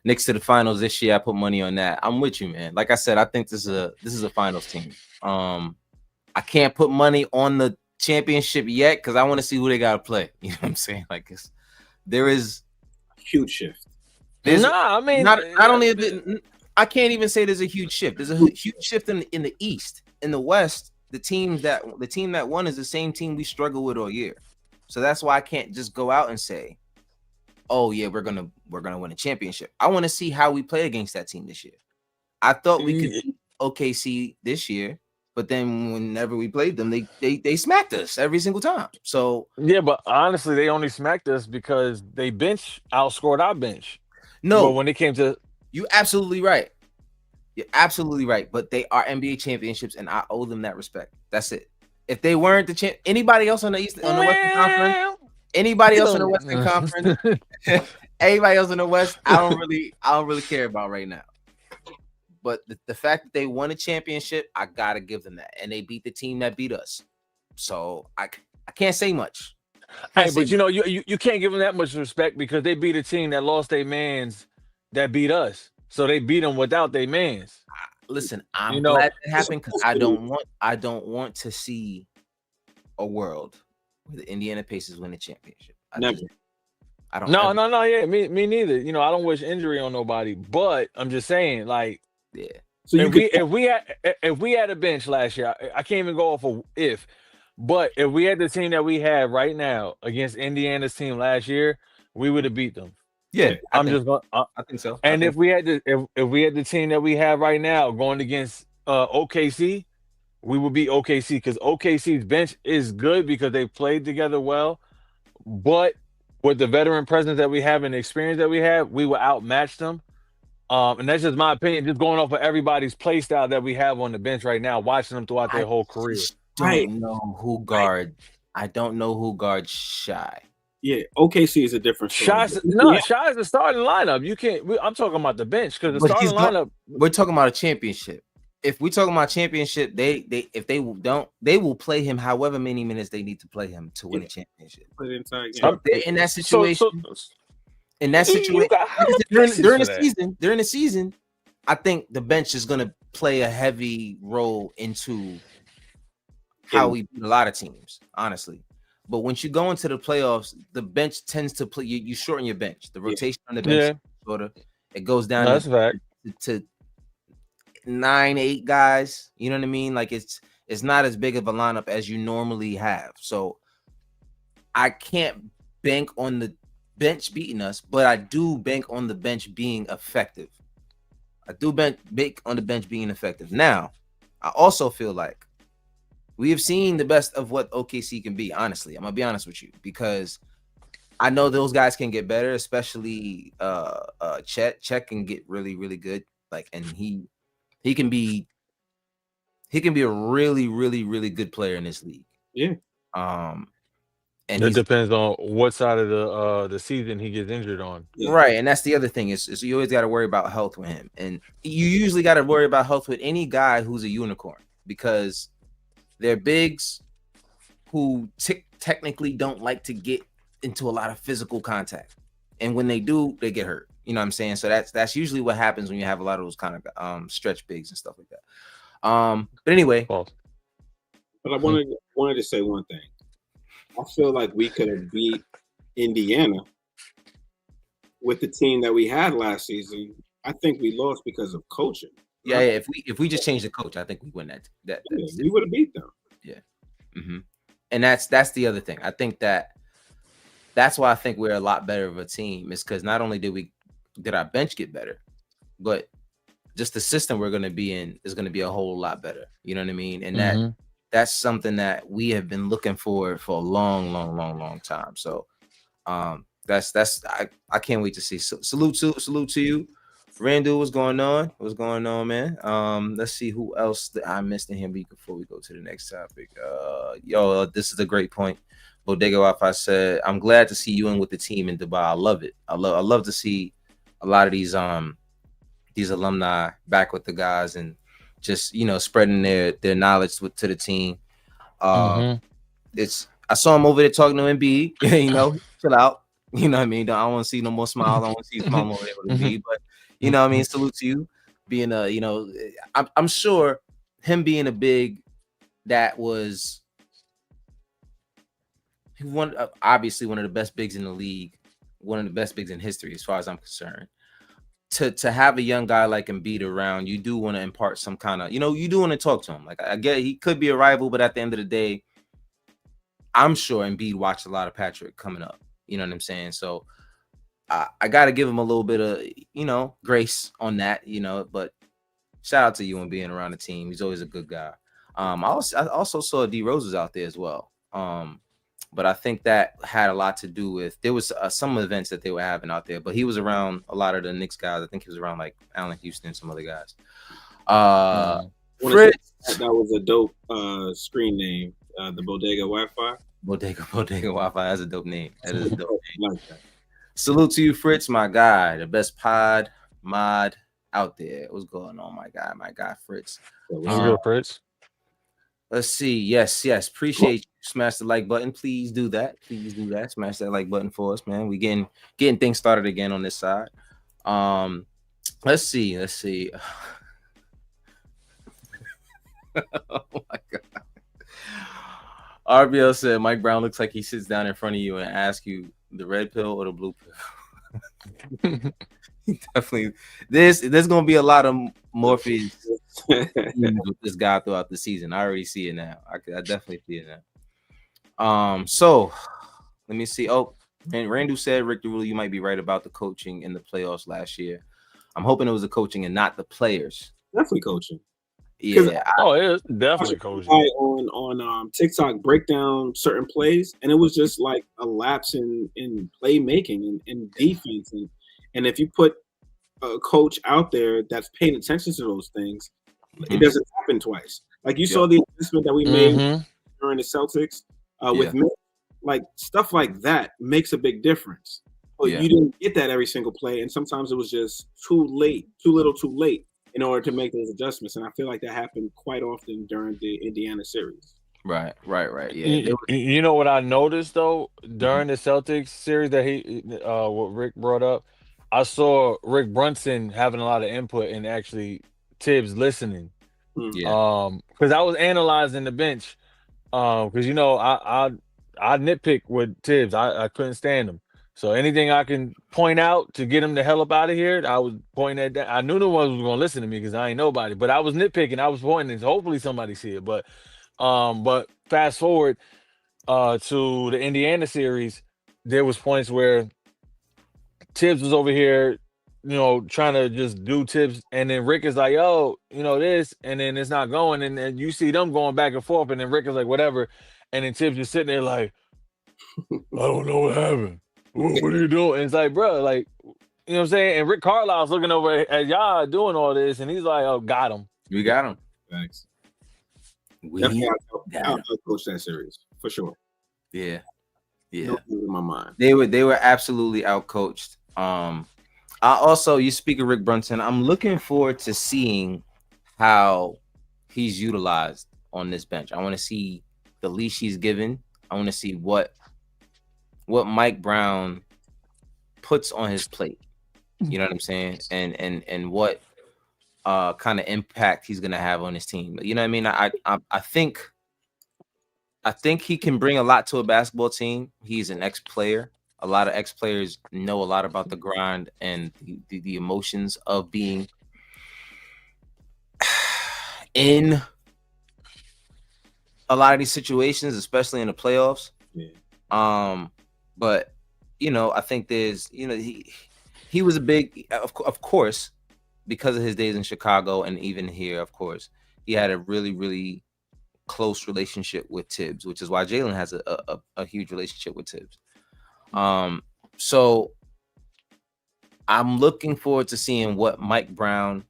Knicks to the finals this year. I put money on that. I'm with you, man. Like I said, I think this is a finals team. I can't put money on the championship yet because I want to see who they got to play. You know what I'm saying? Like there is a huge shift. I mean, not only I can't even say there's a huge shift. There's a huge shift in the East. In the West, the team that won is the same team we struggle with all year. So that's why I can't just go out and say, "Oh yeah, we're gonna win a championship." I want to see how we play against that team this year. I thought we could beat OKC this year. But then whenever we played them, they smacked us every single time. So yeah, but honestly, they only smacked us because they outscored our bench. No, but when it came to you're absolutely right. You're absolutely right. But they are NBA championships, and I owe them that respect. That's it. If they weren't the anybody else on the Western Conference, anybody else in the Western Conference, anybody else in the West, I don't really care about right now. But the fact that they won a championship, I gotta give them that, and they beat the team that beat us. So I can't say much. Hey, but you can't give them that much respect because they beat a team that lost their mans that beat us. So they beat them without their mans. Listen, I'm glad that happened because I don't want to see a world where the Indiana Pacers win a championship. Never. I don't. No. Yeah, me neither. I don't wish injury on nobody, but I'm just saying, like. Yeah. So if we had a bench last year, I can't even go off of but if we had the team that we have right now against Indiana's team last year, we would have beat them. Yeah, I think so. And if we had the team that we have right now going against OKC, we would beat OKC because OKC's bench is good because they played together well, but with the veteran presence that we have and the experience that we have, we will outmatch them. And that's just my opinion, just going off of everybody's play style that we have on the bench right now, watching them throughout their whole career. I don't know who guards Shy. Yeah, OKC is a different story. Shy is the starting lineup. I'm talking about the bench because the starting lineup. We're talking about a championship. If we're talking about championship, they will play him however many minutes they need to play him to win a championship. In that situation. In that situation, during the season, I think the bench is going to play a heavy role into how we beat a lot of teams, honestly. But once you go into the playoffs, the bench tends to play. You shorten your bench. The rotation on the bench, it goes down to 9-8 guys. You know what I mean? Like it's not as big of a lineup as you normally have. So I can't bank on the bench beating us, but I do bank on the bench being effective. Now, I also feel like We have seen the best of what OKC can be. Honestly, I'm gonna be honest with you because I know those guys can get better, especially Chet. Chet can get really, really good. Like, and he can be a really, really, really good player in this league. Yeah. And It he's depends on what side of the season he gets injured on. Yeah. right, and that's the other thing is you always got to worry about health with him, and you usually got to worry about health with any guy who's a unicorn because they're bigs who technically don't like to get into a lot of physical contact, and when they do, they get hurt. You know what I'm saying? So that's usually what happens when you have a lot of those kind of stretch bigs and stuff like that. But anyway, False. But I wanted to say one thing. I feel like we could have beat Indiana with the team that we had last season. I think we lost because of coaching. yeah, if we just change the coach, I think we win that. Yeah, we would have beat them. Yeah. And that's the other thing. I think that's why I think we're a lot better of a team is because not only did our bench get better, but just the system we're going to be in is going to be a whole lot better. You know what I mean? And that's something that we have been looking for a long time. So that's I can't wait to see. Salute to you. Randall, what's going on? What's going on, man? Let's see who else that I missed in here before we go to the next topic. This is a great point. Bodega Wi-Fi said, "I'm glad to see you in with the team in Dubai. I love it. I love to see a lot of these alumni back with the guys and just spreading their knowledge to the team. I saw him over there talking to Embiid. Chill out. You know what I mean? I don't want to see no more smiles. I want to see smile more with Embiid. But you know what I mean? Salute to you being I'm sure him being a big that was obviously one of the best bigs in the league, one of the best bigs in history as far as I'm concerned. To have a young guy like Embiid around, you do want to impart some kind of, you do want to talk to him. Like I get he could be a rival, but at the end of the day, I'm sure Embiid watched a lot of Patrick coming up. You know what I'm saying? So I got to give him a little bit of, grace on that, but shout out to you and being around the team. He's always a good guy. I also saw D Rose was out there as well. But I think that had a lot to do with there was some events that they were having out there, but he was around a lot of the Knicks guys. I think he was around like Allen Houston and some other guys. Fritz, that was a dope screen name. The Bodega Wi-Fi. Bodega Wi-Fi. That's a dope name. That is a dope name. Like that. Salute to you, Fritz, my guy, the best mod out there. What's going on, my guy, Fritz? Fritz. Let's see. Yes. Appreciate you. Smash the like button. Please do that. Smash that like button for us, man. We getting things started again on this side. Let's see. Oh my god. RBL said Mike Brown looks like he sits down in front of you and asks you the red pill or the blue pill. Definitely. There's gonna be a lot of Morpheus with this guy throughout the season. I already see it now. I definitely see it now. So let me see. Oh, and Randall said, Rick DeRulli, you might be right about the coaching in the playoffs last year. I'm hoping it was the coaching and not the players. Definitely coaching. Yeah. It's definitely coaching. On TikTok break down certain plays, and it was just like a lapse in playmaking and defense. And if you put a coach out there that's paying attention to those things, it doesn't happen twice. Like you saw the investment that we made during the Celtics with me, like stuff like that makes a big difference. But you didn't get that every single play, and sometimes it was just too late, too little, too late in order to make those adjustments. And I feel like that happened quite often during the Indiana series. Right. Yeah. You know what I noticed though during the Celtics series that what Rick brought up, I saw Rick Brunson having a lot of input and actually Tibbs listening. Yeah. Because I was analyzing the bench. Because I nitpick with Tibbs. I couldn't stand him. So anything I can point out to get him the hell up out of here, I was pointing at that. I knew no one was going to listen to me because I ain't nobody. But I was nitpicking. I was pointing. So hopefully somebody see it. But fast forward to the Indiana series, there was points where Tibbs was over here trying to just do tips, and then Rick is like, "Yo, this," and then it's not going, and then you see them going back and forth, and then Rick is like, "Whatever," and then Tips just sitting there like, "I don't know what happened. What are you doing?" And it's like, bro, like, you know what I'm saying? And Rick Carlisle's looking over at y'all doing all this, and he's like, "Oh, got him." We got him. Thanks. We Definitely got I'll him. coach that series for sure. Yeah. Yeah. No doubt in my mind. They were absolutely outcoached. I also, you speak of Rick Brunson. I'm looking forward to seeing how he's utilized on this bench. I want to see the leash he's given. I want to see what Mike Brown puts on his plate. You know what I'm saying? And what kind of impact he's gonna have on his team. You know what I mean? I think he can bring a lot to a basketball team. He's an ex-player. A lot of ex-players know a lot about the grind and the emotions of being in a lot of these situations, especially in the playoffs. Yeah. But I think there's, he was a big, of course, because of his days in Chicago and even here, of course, he had a really, really close relationship with Tibbs, which is why Jalen has a huge relationship with Tibbs. So I'm looking forward to seeing what Mike Brown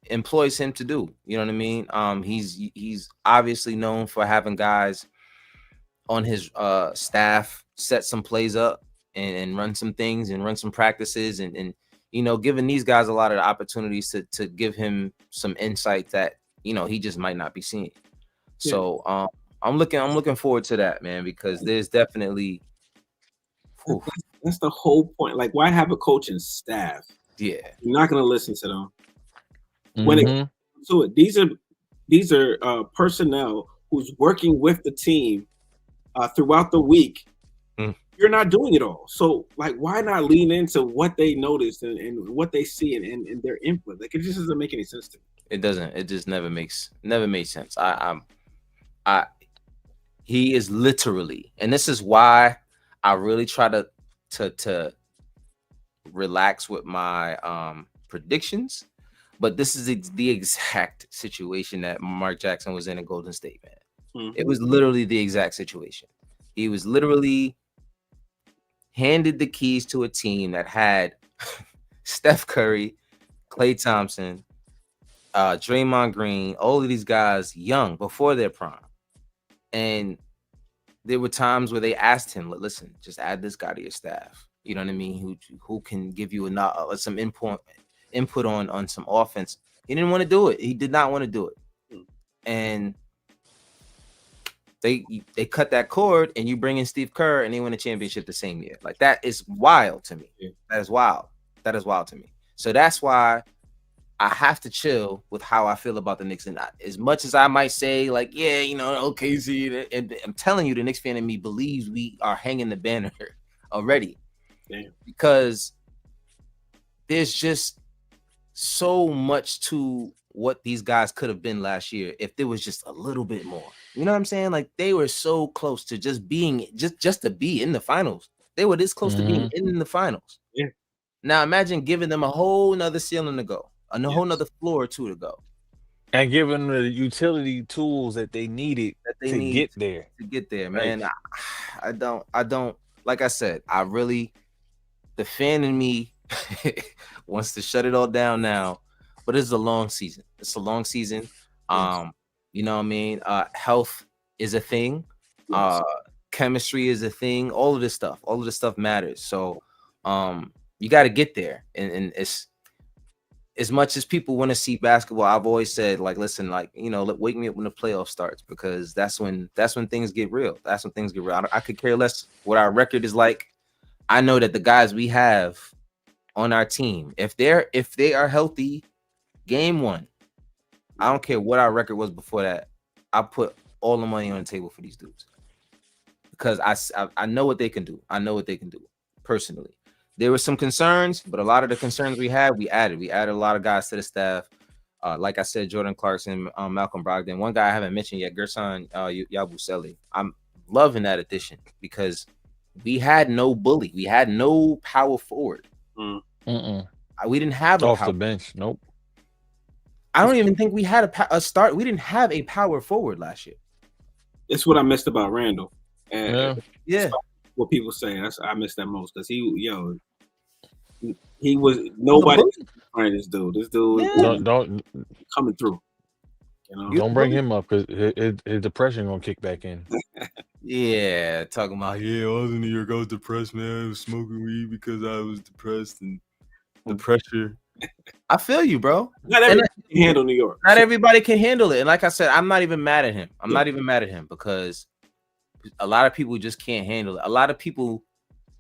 employs him to do. You know what I mean? He's obviously known for having guys on his staff set some plays up and run some things and run some practices and giving these guys a lot of the opportunities to give him some insight that he just might not be seeing. Yeah. So I'm looking forward to that, man, because there's definitely that's the whole point. Like, why have a coaching staff? Yeah, you're not going to listen to them when Mhm. it comes to it. These are personnel who's working with the team throughout the week. You're not doing it all. So, like, why not lean into what they noticed and what they see and their input? Like, it just doesn't make any sense to me. It doesn't. It just never made sense. He is literally, and this is why I really try to relax with my predictions. But this is the exact situation that Mark Jackson was in Golden State, man. Mm-hmm. It was literally the exact situation. He was literally handed the keys to a team that had Steph Curry, Klay Thompson, Draymond Green, all of these guys young before their prime. And there were times where they asked him, listen, just add this guy to your staff. You know what I mean? Who can give you some input on some offense. He didn't want to do it. He did not want to do it. And they cut that cord, and you bring in Steve Kerr, and they win a championship the same year. Like, that is wild to me. Yeah. That is wild. That is wild to me. So that's why I have to chill with how I feel about the Knicks. And as much as I might say, like, yeah, OKC, and I'm telling you, the Knicks fan in me believes we are hanging the banner already. Damn. Because there's just so much to what these guys could have been last year if there was just a little bit more. You know what I'm saying? Like, they were so close to just being just to be in the finals. They were this close to being in the finals. Yeah. Now imagine giving them a whole nother ceiling to go, whole nother floor or two to go, and giving them the utility tools that they needed to get there. To get there, man. Right. I don't. Like I said, I really, the fan in me wants to shut it all down now, but it's a long season. It's a long season. Yes. You know what I mean? Health is a thing. Yes. Chemistry is a thing. All of this stuff matters. So, you got to get there. And it's, as much as people want to see basketball, I've always said, like, listen, like, wake me up when the playoff starts, because that's when things get real. That's when things get real. I could care less what our record is like. I know that the guys we have on our team, if they are healthy, game one, I don't care what our record was before that, I put all the money on the table for these dudes, because I know what they can do. I know what they can do personally. There were some concerns, but a lot of the concerns we had, we added a lot of guys to the staff. Like I said, Jordan Clarkson, Malcolm Brogdon. One guy I haven't mentioned yet, Gerson Yabusele. I'm loving that addition, because we had no bully. We had no power forward. We didn't have a Off power. the bench. Nope. I don't even think we had a start. We didn't have a power forward last year. It's what I missed about Randall. And Yeah. what people say. I missed that most because he was nobody trying this dude. This dude Don't coming through. don't bring him up because his depression gonna kick back in. Yeah, talking about I was in New York. I was depressed, man. I was smoking weed because I was depressed and the pressure. I feel you, bro. Not everybody can handle New York. Not everybody can handle it. And like I said, I'm not even mad at him. I'm not even mad at him because a lot of people just can't handle it. A lot of people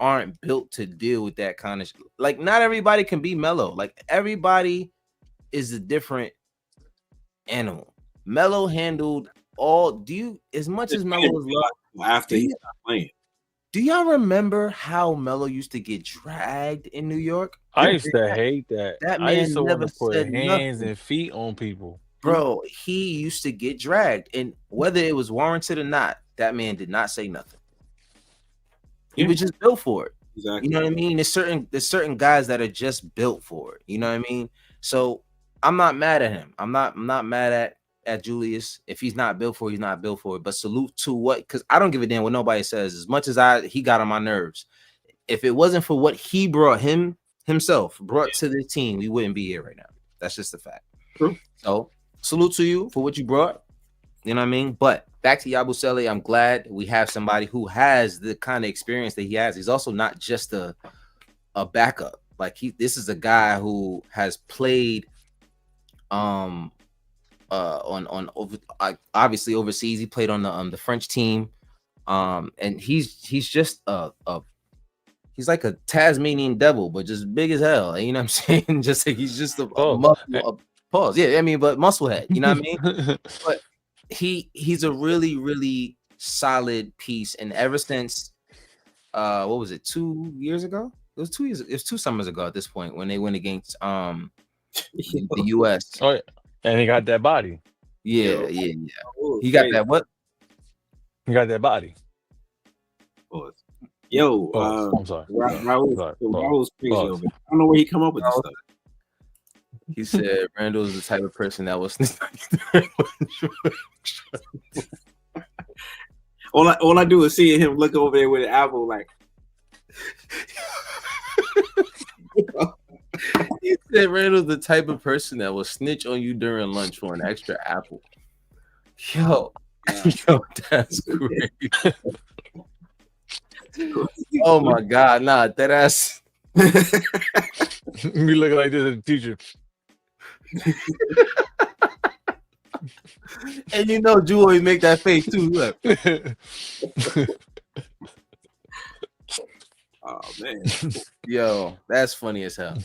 aren't built to deal with that kind of like not everybody can be mellow. Like everybody is a different animal. Melo handled all as much as Melo was loved after he stopped playing. Do y'all remember how Melo used to get dragged in New York? I used to hate that. That I used man to want never to put said hands nothing. and feet on people. Bro, he used to get dragged, and whether it was warranted or not, that man did not say nothing. He was just built for it. Exactly. You know what I mean? There's certain guys that are just built for it. You know what I mean? So I'm not mad at him. I'm not mad at Julius. If he's not built for it, he's not built for it. But salute to what, because I don't give a damn what nobody says. As much as he got on my nerves. If it wasn't for what he brought himself to the team, we wouldn't be here right now. That's just a fact. True. So salute to you for what you brought. You know what I mean? But back to Yabusele, I'm glad we have somebody who has the kind of experience that he has. He's also not just a backup. Like this is a guy who has played on obviously overseas. He played on the French team. And he's just he's like a Tasmanian devil, but just big as hell. You know what I'm saying? Just like he's just a muscle. Pause. Yeah, I mean, but musclehead. You know what I mean? But he's a really, really solid piece. And ever since what was it, 2 years ago? It was 2 years. It was 2 summers ago at this point when they went against the US. Oh, yeah. And he got that body. Yeah. He got that what? He got that body. Yo, I'm sorry. Raul's crazy over it. I don't know where he come up with this stuff. He said Randall is the type of person that was all I do is see him look over there with an apple like he said Randall's the type of person that will snitch on you during lunch for an extra apple. Yo, that's great. Oh my god, nah, that ass. Me looking like this as a teacher. And you know, Drew always make that face too. Look. Oh man, yo, that's funny as hell.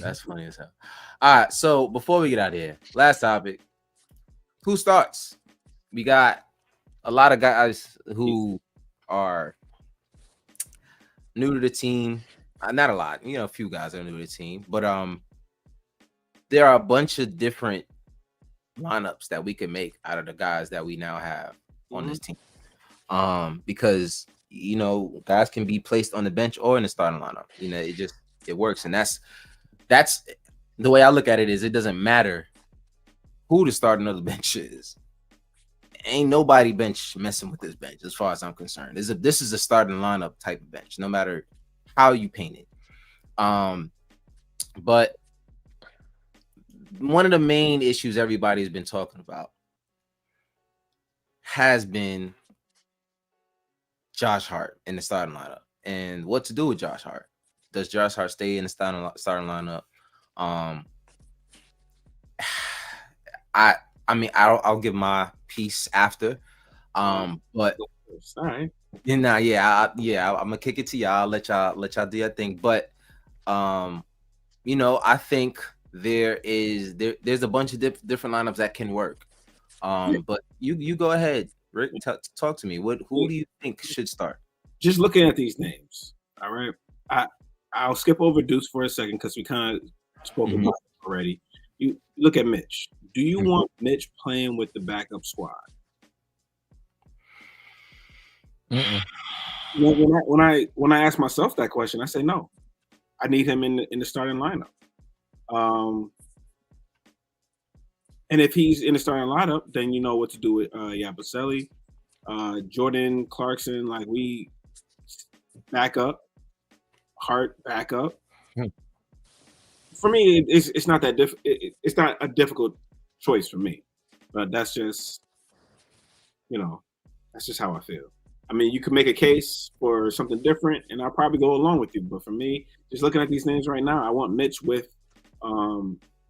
All right, so before we get out of here, last topic: who starts? We got a lot of guys who are new to the team. Not a lot, a few guys are new to the team, but there are a bunch of different lineups that we can make out of the guys that we now have on this team. Because guys can be placed on the bench or in the starting lineup. It works, and that's the way I look at it. Is it doesn't matter who the starting of the bench is. Ain't nobody bench messing with this bench as far as I'm concerned. This is a starting lineup type of bench, no matter how you paint it. But one of the main issues everybody's been talking about has been Josh Hart in the starting lineup and what to do with Josh Hart. Does Josh Hart stay in the starting lineup? I mean, I'll give my piece after. But sorry. I'm gonna kick it to y'all. I'll let y'all do your thing. But I think there's a bunch of different lineups that can work. But you go ahead, Rick. Talk to me. Who do you think should start? Just looking at these names, all right. I'll skip over Deuce for a second because we kind of spoke about it already. You look at Mitch. Do you want Mitch playing with the backup squad? When I ask myself that question, I say no. I need him in the starting lineup. And if he's in the starting lineup, then you know what to do with Yabusele, Jordan Clarkson. Like we back up, Hart back up. Hmm. For me, it's not that it's not a difficult choice for me, but that's just that's just how I feel. I mean, you could make a case for something different, and I'll probably go along with you. But for me, just looking at these names right now, I want Mitch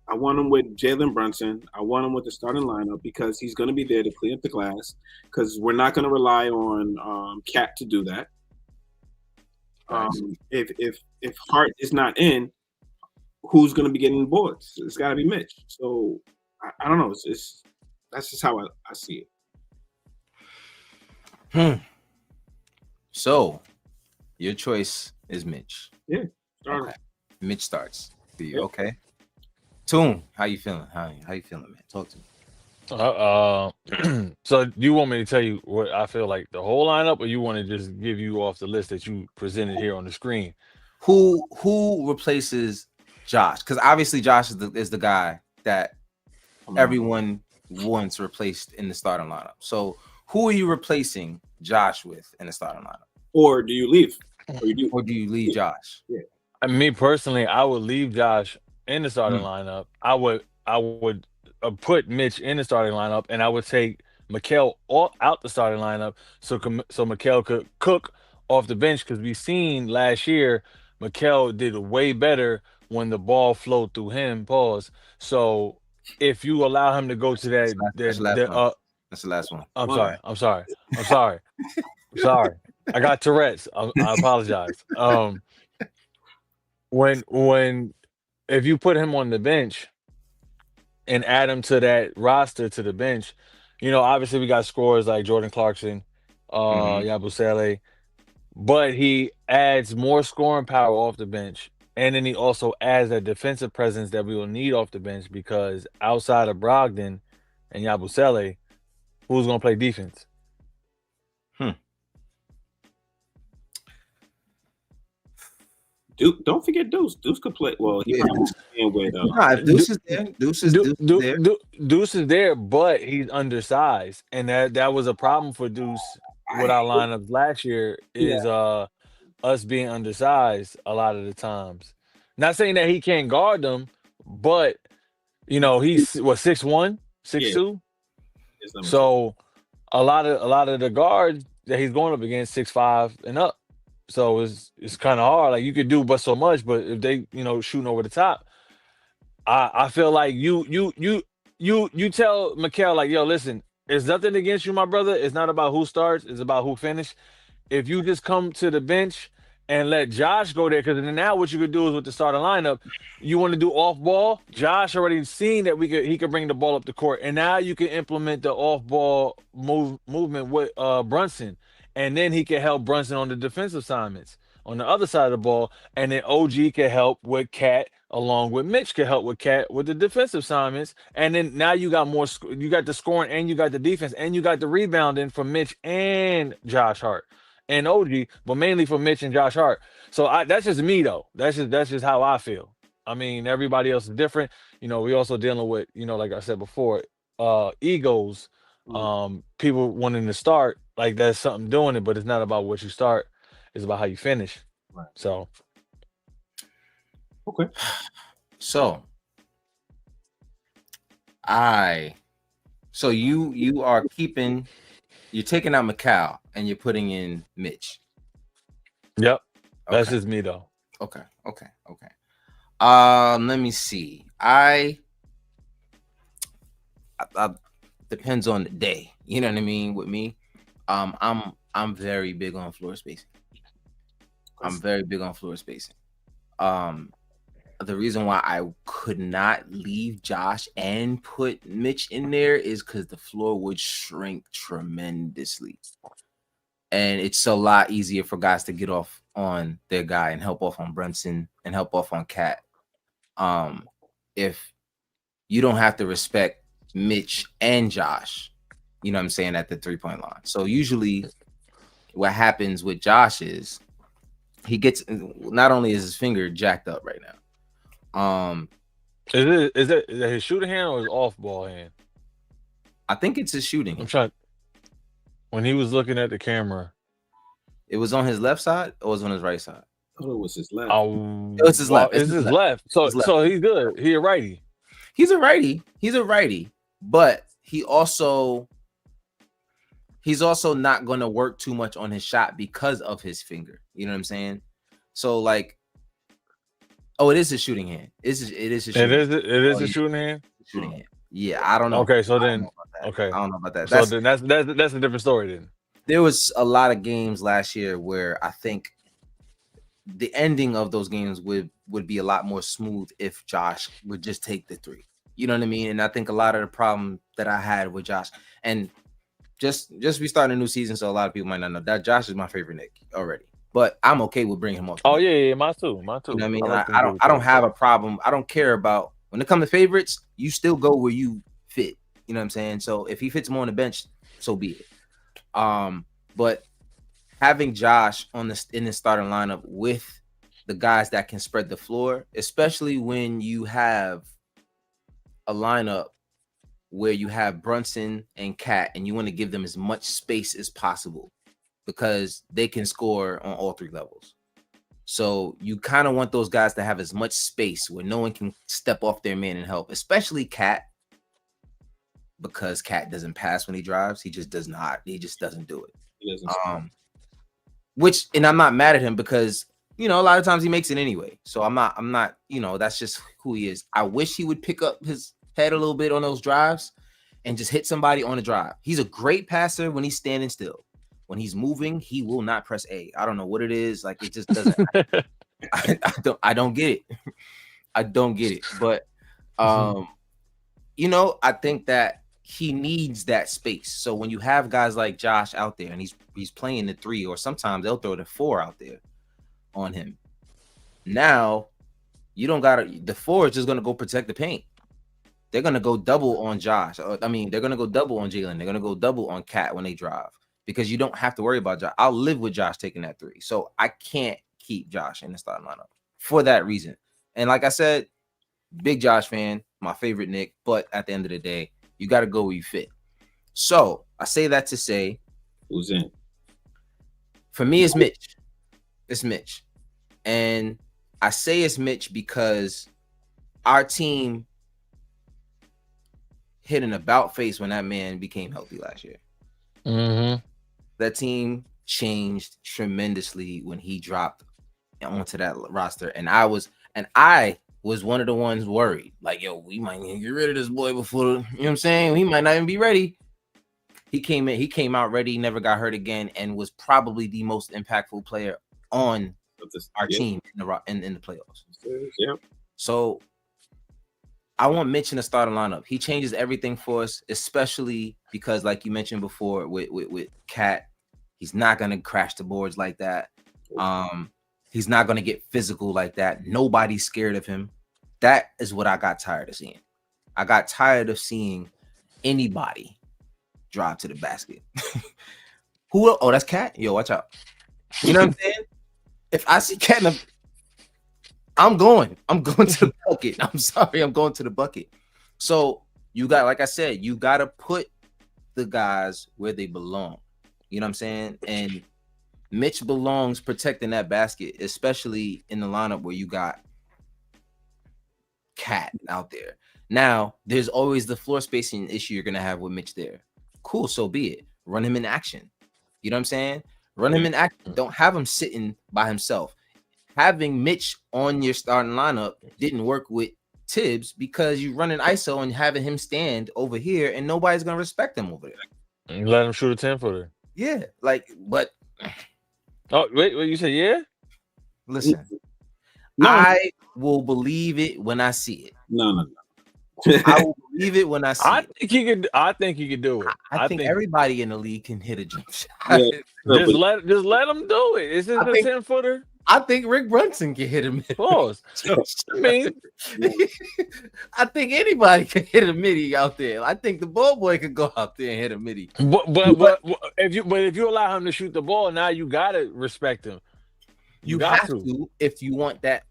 I want him with Jalen Brunson. I want him with the starting lineup because he's going to be there to clean up the glass. Because we're not going to rely on Cat to do that. If Hart is not in, who's going to be getting the boards? It's got to be Mitch. So I don't know. That's just how I see it. So your choice is Mitch. Yeah. Okay. Mitch starts for you. Yep. Okay. Toon, how you feeling? How you feeling, man? Talk to me. So do you want me to tell you what I feel like the whole lineup, or you want to just give you off the list that you presented here on the screen? Who replaces Josh? Because obviously Josh is the guy that everyone wants replaced in the starting lineup. So who are you replacing Josh with in the starting lineup? Or do you leave? Or do you leave Josh? Yeah. Me personally, I would leave Josh in the starting lineup. I would put Mitch in the starting lineup, and I would take Mikal out the starting lineup so Mikal could cook off the bench, because we've seen last year Mikal did way better when the ball flowed through him. Pause. So if you allow him to go to that, that's the last one. I'm sorry. I got Tourette's. I apologize. If you put him on the bench and add him to that roster, to the bench, obviously we got scorers like Jordan Clarkson, Yabusele, but he adds more scoring power off the bench. And then he also adds that defensive presence that we will need off the bench, because outside of Brogdon and Yabusele, who's going to play defense? Don't forget Deuce. Deuce could play. Well, he probably with. Deuce is there. Deuce is there, but he's undersized, and that was a problem for Deuce with our lineup last year. Is us being undersized a lot of the times. Not saying that he can't guard them, but he's what, 6'1", 6'2". So a lot of the guards that he's going up against 6'5" and up. So it's kind of hard. Like, you could do but so much, but if they shooting over the top, I feel like you tell Mikal, like, yo, listen, it's nothing against you, my brother. It's not about who starts, it's about who finishes. If you just come to the bench and let Josh go there, because then now what you could do is with the starting lineup, you want to do off ball. Josh already seen that he could bring the ball up the court, and now you can implement the off ball movement with Brunson. And then he can help Brunson on the defensive assignments on the other side of the ball. And then OG can help with Cat, along with Mitch can help with Cat with the defensive assignments. And then now you got more, you got the scoring, and you got the defense, and you got the rebounding from Mitch and Josh Hart and OG, but mainly for Mitch and Josh Hart. So that's just me, though. That's just how I feel. I mean, everybody else is different. We also dealing with, like I said before, egos. People wanting to start, like, that's something doing it, but it's not about what you start, it's about how you finish. Right. So okay. So you are you're taking out Mikal and you're putting in Mitch. Yep. Okay. That's just me, though. Okay. Let me see. I depends on the day. You know what I mean? With me, I'm very big on floor spacing. The reason why I could not leave Josh and put Mitch in there is because the floor would shrink tremendously, and it's a lot easier for guys to get off on their guy and help off on Brunson and help off on Cat. If you don't have to respect Mitch and Josh, you know what I'm saying, at the 3-point line. So usually what happens with Josh is he gets, not only is his finger jacked up right now, Is it his shooting hand or his off ball hand? I think it's his shooting. I'm trying. When he was looking at the camera, It was on his left side or was it on his right side? I thought it was his left. oh, It was his left. It's his left. So His left. so he's good. He a righty. He's a righty. He's a righty, but he's also not going to work too much on his shot because of his finger. You know what I'm saying? So like, oh, it is his shooting hand. It is his shooting hand. It is a shooting hand. Shooting hand. Yeah, I don't know. Okay, so I don't then know about that. okay, I don't know about that. so then that's a different story then. There was a lot of games last year where I think the ending of those games would be a lot more smooth if Josh would just take the three. You know what I mean? And I think a lot of the problem that I had with Josh, and just we starting a new season, so a lot of people might not know that Josh is my favorite Knick already. But I'm okay with bringing him up. Oh yeah, mine too. You know what I mean? like I don't have a problem. I don't care about when it comes to favorites. You still go where you fit. You know what I'm saying? So if he fits more on the bench, so be it. But having Josh in the starting lineup with the guys that can spread the floor, especially when you have a lineup where you have Brunson and Cat, and you want to give them as much space as possible because they can score on all three levels. So you kind of want those guys to have as much space where no one can step off their man and help, especially Cat, because Cat doesn't pass when he drives. He just does not. He just doesn't do it. He doesn't. Which, and I'm not mad at him because, you know, a lot of times he makes it anyway. So I'm not, you know, that's just who he is. I wish he would pick up his head a little bit on those drives and just hit somebody on a drive. He's a great passer when he's standing still. When he's moving, he will not press A. I don't know what it is. Like, it just doesn't. I don't get it. I don't get it. But, you know, I think that he needs that space. So when you have guys like Josh out there and he's playing the 3, or sometimes they'll throw the 4 out there on him. Now you don't got to. The 4 is just going to go protect the paint. They're going to go double on Josh. I mean, they're going to go double on Jalen. They're going to go double on Cat when they drive because you don't have to worry about Josh. I'll live with Josh taking that 3. So I can't keep Josh in the starting lineup for that reason. And like I said, big Josh fan, my favorite Knick. But at the end of the day, you got to go where you fit. So I say that to say, who's in? For me, it's Mitch. It's Mitch. And I say it's Mitch because our team hit an about face when that man became healthy last year. Mm-hmm. That team changed tremendously when he dropped onto that roster. And I was one of the ones worried. Like, yo, we might need to get rid of this boy before, you know what I'm saying? He might not even be ready. He came out ready, never got hurt again, and was probably the most impactful player on our team in the playoffs. Yeah. So I want Mitch in the starting lineup. He changes everything for us, especially because, like you mentioned before, with Cat, he's not gonna crash the boards like that. He's not gonna get physical like that. Nobody's scared of him. That is what I got tired of seeing. I got tired of seeing anybody drive to the basket. Who? Oh, that's Cat. Yo, watch out. You know what I'm saying? If I see Cat, I'm going to the bucket. I'm sorry, I'm going to the bucket. So you got, like I said, you got to put the guys where they belong. You know what I'm saying? And Mitch belongs protecting that basket, especially in the lineup where you got Cat out there. Now, there's always the floor spacing issue you're going to have with Mitch there. Cool, so be it. Run him in action. You know what I'm saying? Run him in action. Don't have him sitting by himself. Having Mitch on your starting lineup didn't work with Tibbs because you run an ISO and having him stand over here and nobody's going to respect him over there. And let him shoot a 10-footer. Yeah, like, but... Oh, wait, you said yeah? Listen, No. I will believe it when I see it. No. I will believe it when I see it. I think he could do it. I think everybody in the league can hit a jump shot. Yeah. Just let him do it. Is it a 10-footer? I think Rick Brunson can hit him. Pause. I mean, I think anybody can hit a midi out there. I think the ball boy could go out there and hit a midi. but if you allow him to shoot the ball, now you gotta respect him. You have to if you want that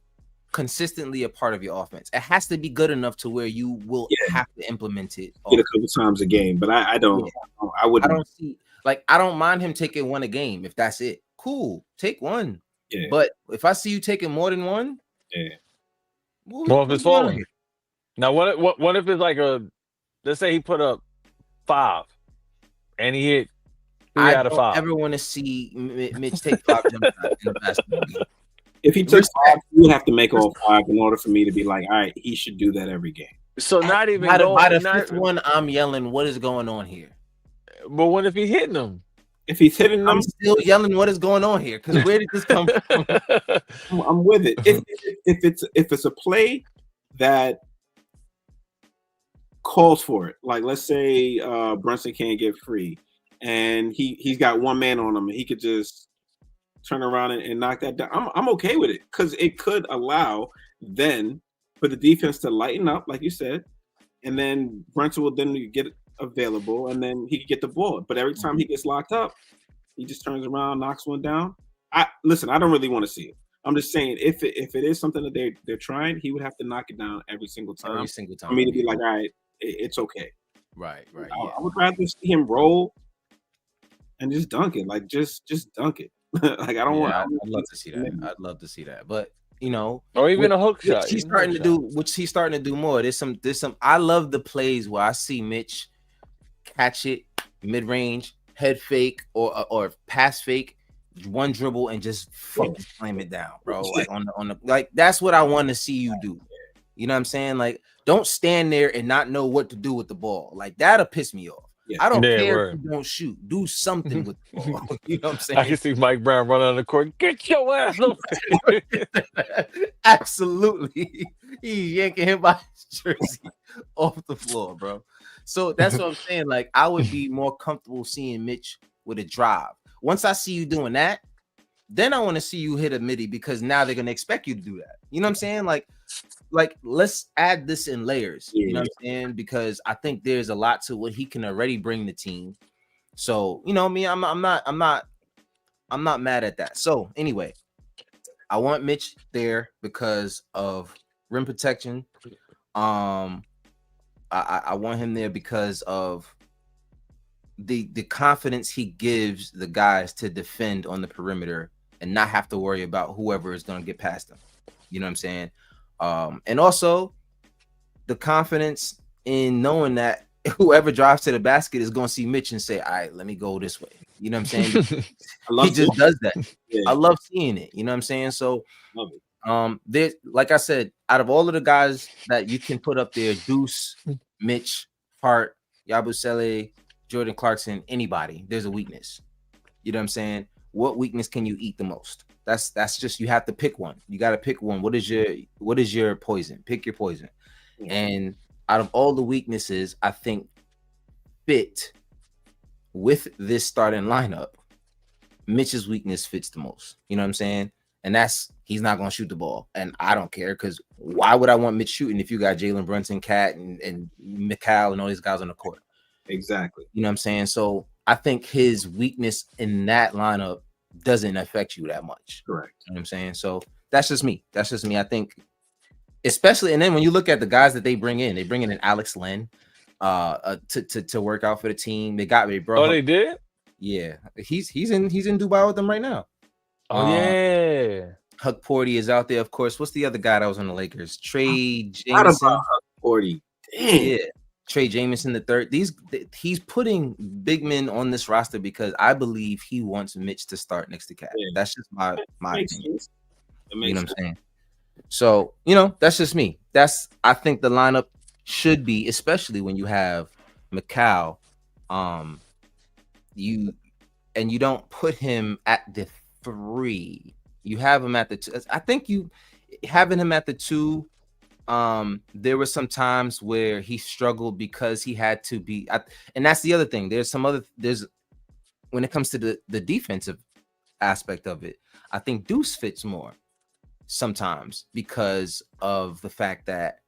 consistently a part of your offense. It has to be good enough to where you will have to implement it. Get a couple times a game, but I don't. Yeah. I wouldn't. I don't see I don't mind him taking one a game if that's it. Cool, take one. Yeah. But if I see you taking more than one, Well, if it's falling. Now, what if it's like let's say he put up 5 and he hit 3 out of 5. I don't ever want to see Mitch take 5 jump shots in a basketball game. If he took 5, you would have to make all 5 in order for me to be like, all right, he should do that every game. So not even by the 5th one, I'm yelling, what is going on here? But what if he's hitting them? If he's hitting them, I'm still yelling, what is going on here? Because where did this come from? I'm with it. If it's a play that calls for it, like let's say Brunson can't get free, and he's got one man on him, and he could just turn around and knock that down. I'm okay with it because it could allow then for the defense to lighten up, like you said, and then Brunson will then get available, and then he can get the ball. But every time he gets locked up, he just turns around, knocks one down. I don't really want to see it. I'm just saying if it is something that they're trying, he would have to knock it down every single time. Every single time. For me to be like, all right, it's okay. Right. I would rather see him roll and just dunk it. Like just dunk it. Like I don't want. I'd love to see that. I'd love to see that. But or even a hook shot. He's starting to do more. There's some. I love the plays where I see Mitch catch it mid range, head fake or pass fake, one dribble and just fucking slam it down, bro. Like on the like that's what I want to see you do. You know what I'm saying? Like don't stand there and not know what to do with the ball. Like that'll piss me off. I don't care if you don't shoot. Do something with the ball. You know what I'm saying? I can see Mike Brown running on the court. Get your ass over. Absolutely. He's yanking him by his jersey off the floor, bro. So that's what I'm saying. Like, I would be more comfortable seeing Mitch with a drive. Once I see you doing that, then I want to see you hit a midi because now they're gonna expect you to do that. You know what I'm saying? Like let's add this in layers. You know what I'm saying? Because I think there's a lot to what he can already bring the team. So I'm not mad at that. So anyway, I want Mitch there because of rim protection. I want him there because of the confidence he gives the guys to defend on the perimeter and not have to worry about whoever is going to get past them. You know what I'm saying? And also the confidence in knowing that whoever drives to the basket is going to see Mitch and say, all right, let me go this way. You know what I'm saying? He just does that. Yeah. I love seeing it. You know what I'm saying? So there's, like I said, out of all of the guys that you can put up there, Deuce, Mitch, Hart, Yabusele, Jordan Clarkson, anybody, there's a weakness. You know what I'm saying? What weakness can you eat the most? That's just, you have to pick one. You got to pick one. What is your poison? Pick your poison. And out of all the weaknesses, I think fit with this starting lineup, Mitch's weakness fits the most. You know what I'm saying? And that's, he's not going to shoot the ball. And I don't care, because why would I want Mitch shooting if you got Jalen Brunson, Cat, and Mikal and all these guys on the court? Exactly. You know what I'm saying? So I think his weakness in that lineup doesn't affect you that much. Correct. You know what I'm saying? So that's just me. I think, especially, and then when you look at the guys that they bring in Alex Len to work out for the team. They brought. Oh, they did? Yeah. He's in Dubai with them right now. Oh, yeah. Huck Porty is out there, of course. What's the other guy that was on the Lakers? Trey Jameson. What about Huck Porty? Damn. Yeah. Trey Jameson the third. He's putting big men on this roster because I believe he wants Mitch to start next to Cat. Yeah. That's just my opinion. You know what I'm saying? So, that's just me. I think the lineup should be, especially when you have Mikal, you don't put him at the 3. You have him at the 2. I think you having him at the 2. There were some times where he struggled because he had to be, and that's the other thing. There's when it comes to the defensive aspect of it, I think Deuce fits more sometimes because of the fact that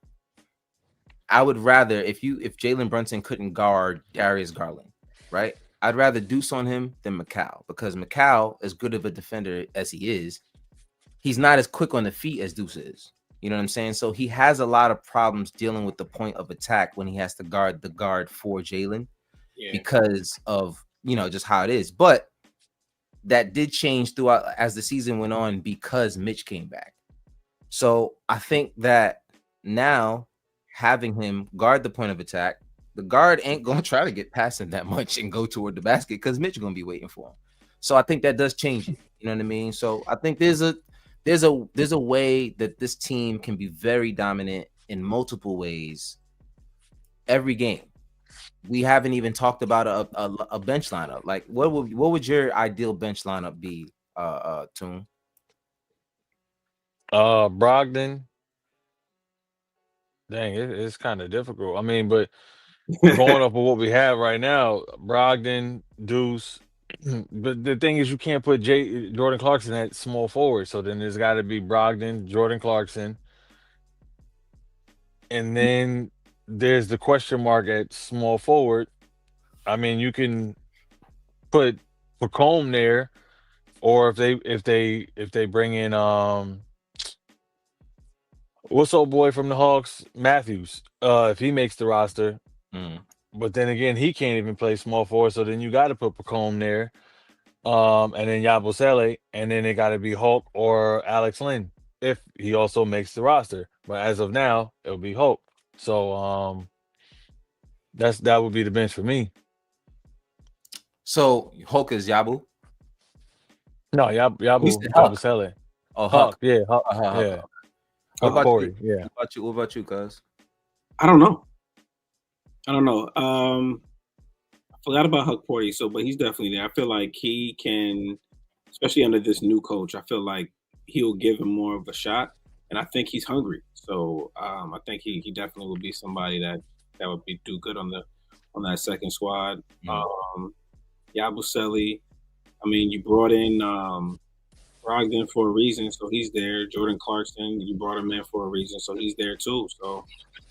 I would rather, if Jalen Brunson couldn't guard Darius Garland, right? I'd rather Deuce on him than Mikal, because Mikal, as good of a defender as he is, he's not as quick on the feet as Deuce is. You know what I'm saying? So he has a lot of problems dealing with the point of attack when he has to guard the guard for Jalen because of, just how it is. But that did change throughout as the season went on because Mitch came back. So I think that now having him guard the point of attack, the guard ain't going to try to get past him that much and go toward the basket because Mitch is going to be waiting for him. So I think that does change it. You know what I mean? So I think there's a way that this team can be very dominant in multiple ways every game. We haven't even talked about a bench lineup. Like what would your ideal bench lineup be, Toon? Brogdon. Dang, it's kind of difficult. I mean, but going off of what we have right now, Brogdon, Deuce. But the thing is, you can't put Jordan Clarkson at small forward. So then there's got to be Brogdon, Jordan Clarkson, and then there's the question mark at small forward. I mean, you can put Pacome there, or if they bring in what's old boy from the Hawks, Matthews, if he makes the roster. But then again, he can't even play small forward, so then you got to put Pacome there, and then Yabusele, and then it got to be Hulk or Alex Lynn if he also makes the roster. But as of now, it'll be Hulk. So that would be the bench for me. So Hulk is Yabu? No, Yabusele. Oh, Huck. Yeah, Huck. Huck. Yeah. What about Corey, you? yeah. What about you, cuz? I don't know. I forgot about Huck Porty, but he's definitely there. I feel like he can, especially under this new coach, I feel like he'll give him more of a shot, and I think he's hungry. So I think he definitely will be somebody that would do good on that second squad. Yabusele, I mean, you brought in Brogdon for a reason, so he's there. Jordan Clarkson, you brought him in for a reason, so he's there too. So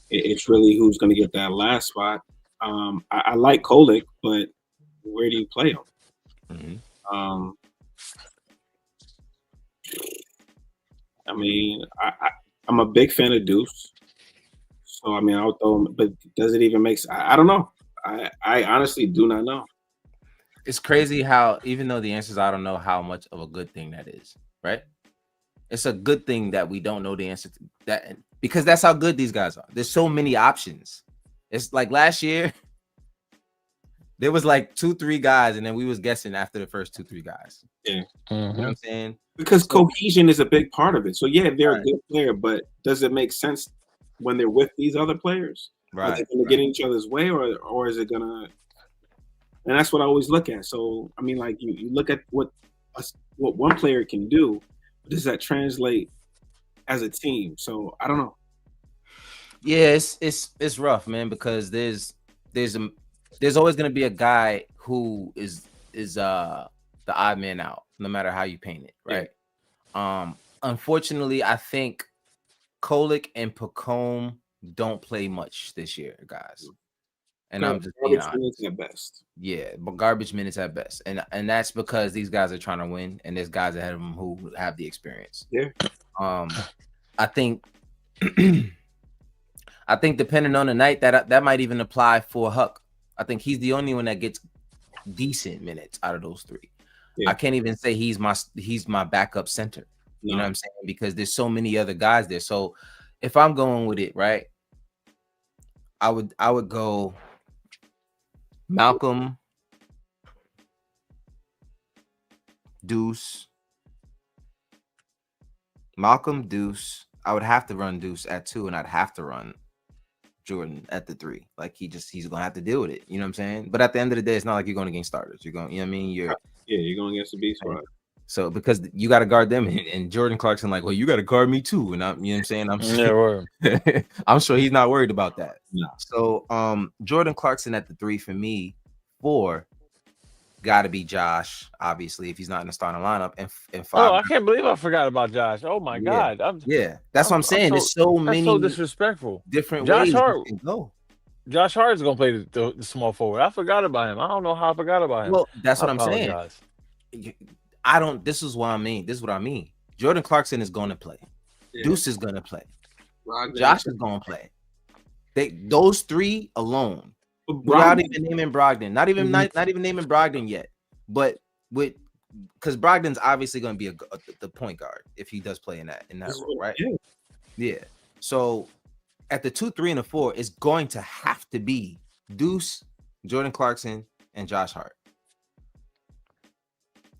it's really who's going to get that last spot. I like Kolek, but where do you play him? I mean, I'm a big fan of Deuce, so I mean, I'll throw him. But does it even make sense? I don't know. I honestly do not know. It's crazy how, even though the answer is I don't know, how much of a good thing that is, right? It's a good thing that we don't know the answer to that, because that's how good these guys are. There's so many options. It's like last year, there was like 2-3 guys, and then we was guessing after the first 2-3 guys. Yeah. You know what I'm saying? Because cohesion is a big part of it. So yeah, they're a good player, but does it make sense when they're with these other players? Right. Are they going to get in each other's way, or is it going to? And that's what I always look at. So I mean, like you look at what one player can do. Does that translate as a team? So I don't know. Yeah, it's rough, man, because there's always gonna be a guy who is the odd man out, no matter how you paint it, right? Yeah. Unfortunately, I think Kolek and Pacome don't play much this year, guys. And I'm just being honest. At best. Yeah, but garbage minutes at best, and that's because these guys are trying to win, and there's guys ahead of them who have the experience. Yeah. I think depending on the night, that might even apply for Huck. I think he's the only one that gets decent minutes out of those three. Yeah. I can't even say he's my backup center. No. You know what I'm saying? Because there's so many other guys there. So if I'm going with it, right, I would go Malcolm, Deuce. I would have to run Deuce at 2, and I'd have to run Jordan at the 3. Like he's gonna have to deal with it. You know what I'm saying? But at the end of the day, it's not like you're going against starters. You're going, you know what I mean? You're going against the B squad. So because you got to guard them, and Jordan Clarkson, like, well, you got to guard me too. And I'm, you know what I'm saying? I'm sure he's not worried about that. No. So Jordan Clarkson at the 3 for me. 4 got to be Josh, obviously, if he's not in the starting lineup. And 5. Oh, I can't believe I forgot about Josh. Oh my God. That's what I'm saying. There's so many. That's so disrespectful. Different Josh ways Hart. you can go. Josh Hart is gonna play the small forward. I forgot about him. I don't know how I forgot about him. Well, that's what I'm saying. This is what I mean. Jordan Clarkson is going to play. Yeah. Deuce is going to play. Brogdon, Josh is gonna play. Those three alone, without even naming Brogdon, not even naming Brogdon yet, but because Brogdon's obviously going to be the point guard if he does play in that role, right? Yeah. So at the 2, 3, and the 4, it's going to have to be Deuce, Jordan Clarkson, and Josh Hart.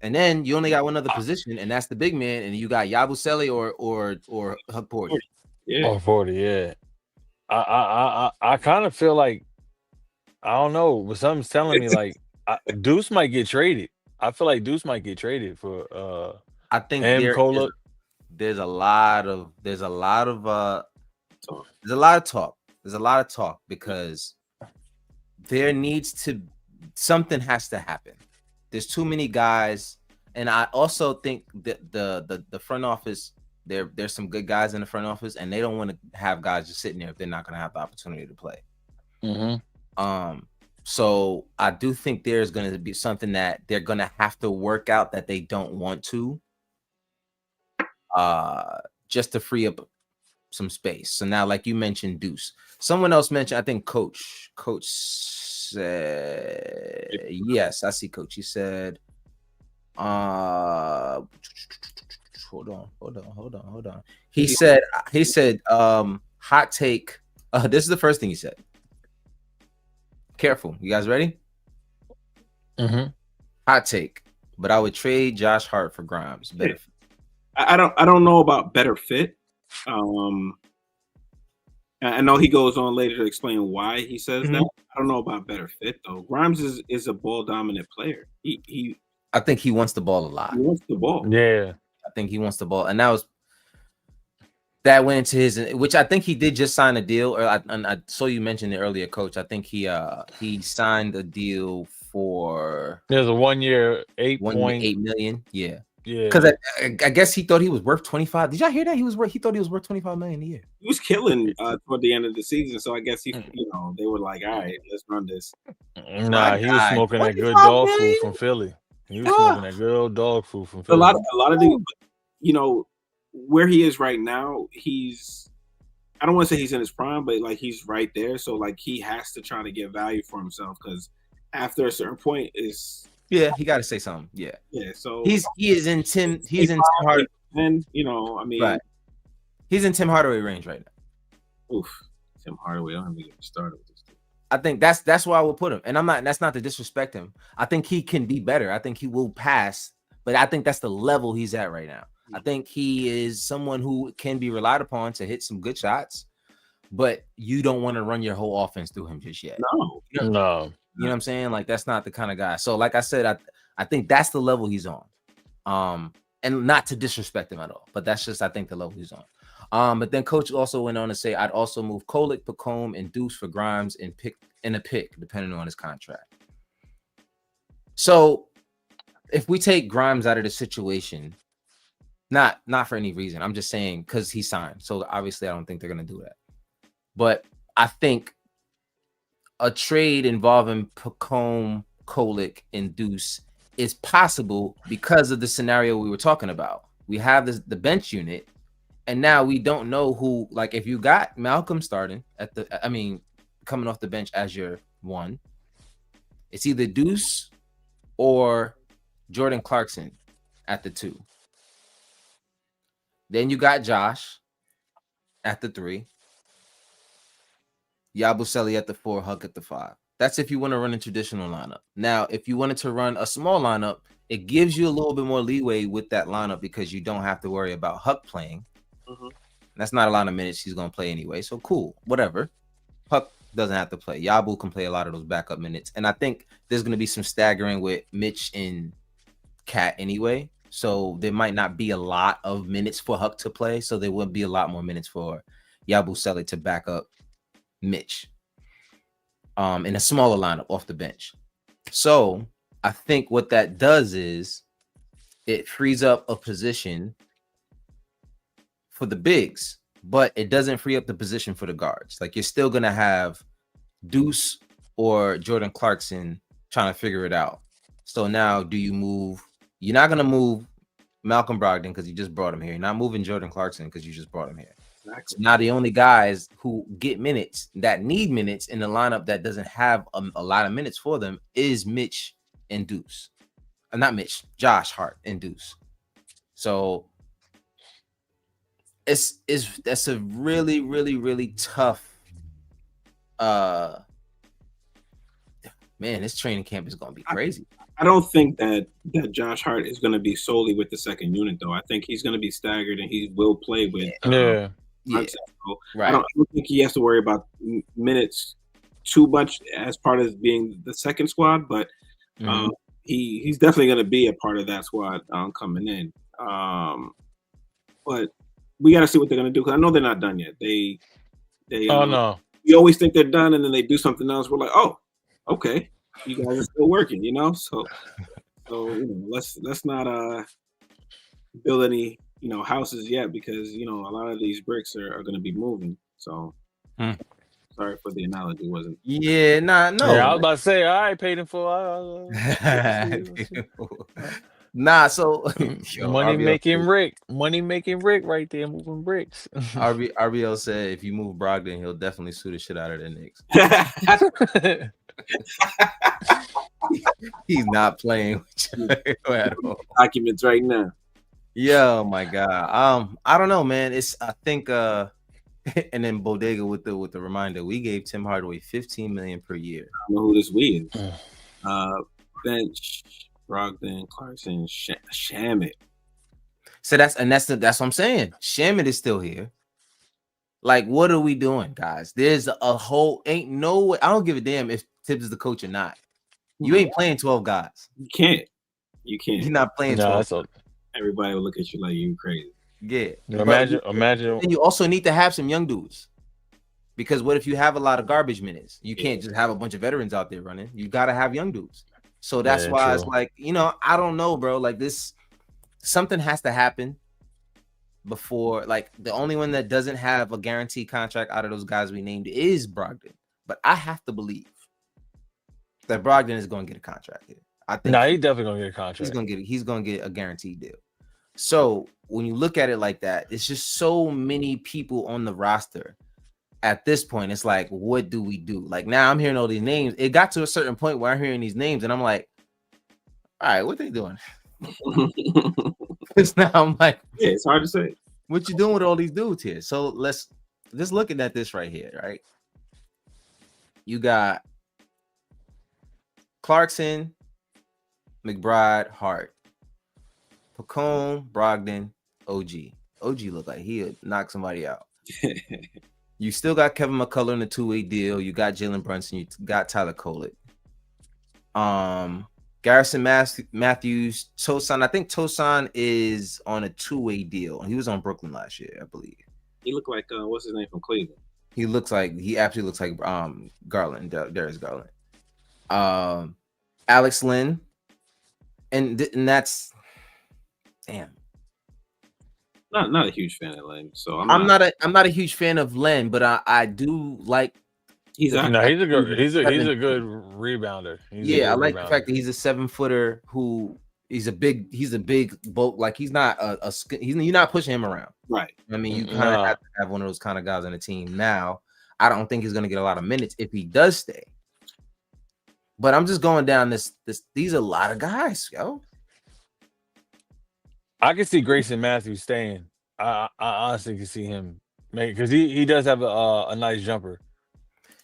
And then you only got one other position, and that's the big man, and you got Yabusele or Hug Porty. Yeah. Oh, 40, yeah. I kind of feel like, I don't know, but something's telling me like Deuce might get traded. I feel like Deuce might get traded for I think there's a lot of talk because something has to happen. There's too many guys, and I also think that the front office, there's some good guys in the front office, and they don't want to have guys just sitting there if they're not going to have the opportunity to play. So I do think there's going to be something that they're going to have to work out that they don't want to, just to free up some space. So now, like you mentioned, Deuce. Someone else mentioned, I think Coach said, yes, I see Coach. He said, hold on. He said, hot take. This is the first thing he said. Careful. You guys ready? Hot take. But I would trade Josh Hart for Grimes. Better fit. I don't know about better fit. I know he goes on later to explain why he says that. I don't know about better fit though. Grimes is a ball dominant player. I think he wants the ball a lot. He wants the ball. Yeah. I think he wants the ball. And that went into his, which I think he did just sign a deal. Or I saw you mention it earlier, Coach. I think he signed a deal for. There's a 1 year, $8.8 million. Yeah. Yeah. Because I guess he thought he was worth 25. Did y'all hear that? He thought he was worth 25 million a year. He was killing toward the end of the season. So I guess they were like, all right, let's run this. Nah, he was smoking that good dog food from Philly. He was smoking that good old dog food from Philly. A lot of these, where he is right now, I don't want to say he's in his prime, but like he's right there. So like he has to try to get value for himself because after a certain point he got to say something. Yeah. So he's in Tim Hardaway, and right. He's in Tim Hardaway range right now. Oof, Tim Hardaway. I don't even get started with this. I think that's why I will put him. And that's not to disrespect him. I think he can be better. I think he will pass, but I think that's the level he's at right now. I think he is someone who can be relied upon to hit some good shots, but you don't want to run your whole offense through him just yet. No. You know what I'm saying? Like that's not the kind of guy. So like I said, I think that's the level he's on. And not to disrespect him at all, but that's just I think the level he's on. But then Coach also went on to say I'd also move Kolek, Pacome, and Deuce for Grimes and pick depending on his contract. So if we take Grimes out of the situation, not for any reason, I'm just saying because he signed. So obviously I don't think they're gonna do that. But I think a trade involving Pacome, Kolek, and Deuce is possible because of the scenario we were talking about. We have the bench unit, and now we don't know who. Like if you got Malcolm starting coming off the bench as your one, it's either Deuce or Jordan Clarkson at the 2. Then you got Josh at the 3. Yabusele at the 4, Huck at the 5. That's if you want to run a traditional lineup. Now, if you wanted to run a small lineup, it gives you a little bit more leeway with that lineup because you don't have to worry about Huck playing. That's not a lot of minutes he's going to play anyway. So cool, whatever. Huck doesn't have to play. Yabu can play a lot of those backup minutes. And I think there's going to be some staggering with Mitch and Cat anyway. So there might not be a lot of minutes for Huck to play. So there will be a lot more minutes for Yabusele to back up Mitch in a smaller lineup off the bench. So I think what that does is it frees up a position for the bigs, but it doesn't free up the position for the guards. Like you're still going to have Deuce or Jordan Clarkson trying to figure it out. So now do you move? You're not going to move Malcolm Brogdon because you just brought him here. You're not moving Jordan Clarkson because you just brought him here. Exactly. So now the only guys who get minutes that need minutes in the lineup that doesn't have a lot of minutes for them is Mitch and Deuce. Not Mitch, Josh Hart and Deuce. So that's a really, really, really tough. Man, this training camp is gonna be crazy. I don't think that Josh Hart is going to be solely with the second unit, though. I think he's going to be staggered, and he will play with. Yeah. Brunson. So Right. I don't think he has to worry about minutes too much as part of being the second squad, but he's definitely going to be a part of that squad coming in. But we got to see what they're going to do, because I know they're not done yet. They No. We always think they're done, and then they do something else. We're like, oh, okay, you guys are still working, So let's not build any houses yet, because a lot of these bricks are going to be moving. So sorry for the analogy, wasn't? Yeah, no. Yeah, I was about to say I paid him for. Nah, so money making Rick right there, moving bricks. RBL said if you move Brogdon, he'll definitely sue the shit out of the Knicks. He's not playing with you at all. Documents right now. Yeah, oh my god. I don't know, man. I think and then Bodega with the reminder, we gave Tim Hardaway $15 million per year. I don't know who this we is. Bench, Brogdon, Clarkson, Shamit. So that's what I'm saying. Shamit is still here. Like, what are we doing, guys? There's a whole ain't no way. I don't give a damn if Tibbs is the coach or not. You ain't playing 12 guys. You can't. You're not playing 12. Everybody will look at you like you crazy. Yeah. Imagine. And you also need to have some young dudes. Because what if you have a lot of garbage minutes? You can't just have a bunch of veterans out there running. You got to have young dudes. So that's why it's like, I don't know, bro. Like something has to happen before, like, the only one that doesn't have a guaranteed contract out of those guys we named is Brogdon. But I have to believe that Brogdon is going to get a contract here. I think he's definitely going to get a contract. He's going to get a guaranteed deal. So when you look at it like that, it's just so many people on the roster. At this point, it's like, what do we do? Like, now I'm hearing all these names. It got to a certain point where I'm hearing these names, and I'm like, all right, what they doing? Because now I'm like, yeah, it's hard to say. What you doing with all these dudes here? So let's just looking at this right here, right? You got Clarkson, McBride, Hart, Pacone, Brogdon, OG. OG look like he'll knock somebody out. You still got Kevin McCullough in the 2-way deal. You got Jalen Brunson. You got Tyler Collett. Garrison Matthews, Tosan. I think Tosan is on a 2-way deal. He was on Brooklyn last year, I believe. He looked like what's his name from Cleveland? He absolutely looks like Garland, Darius Garland. Alex Lynn, and that's damn. Not a huge fan of Len, so I'm not a huge fan of Len, but I do like. He's a good rebounder. I like the fact that he's a 7-footer who he's a big bulk. Like, he's not you're not pushing him around, right? I mean, you kind of have to have one of those kind of guys on the team. Now, I don't think he's gonna get a lot of minutes if he does stay. But I'm just going down this. These are a lot of guys, yo. I can see Grayson Matthews staying. I honestly can see him because he does have a nice jumper.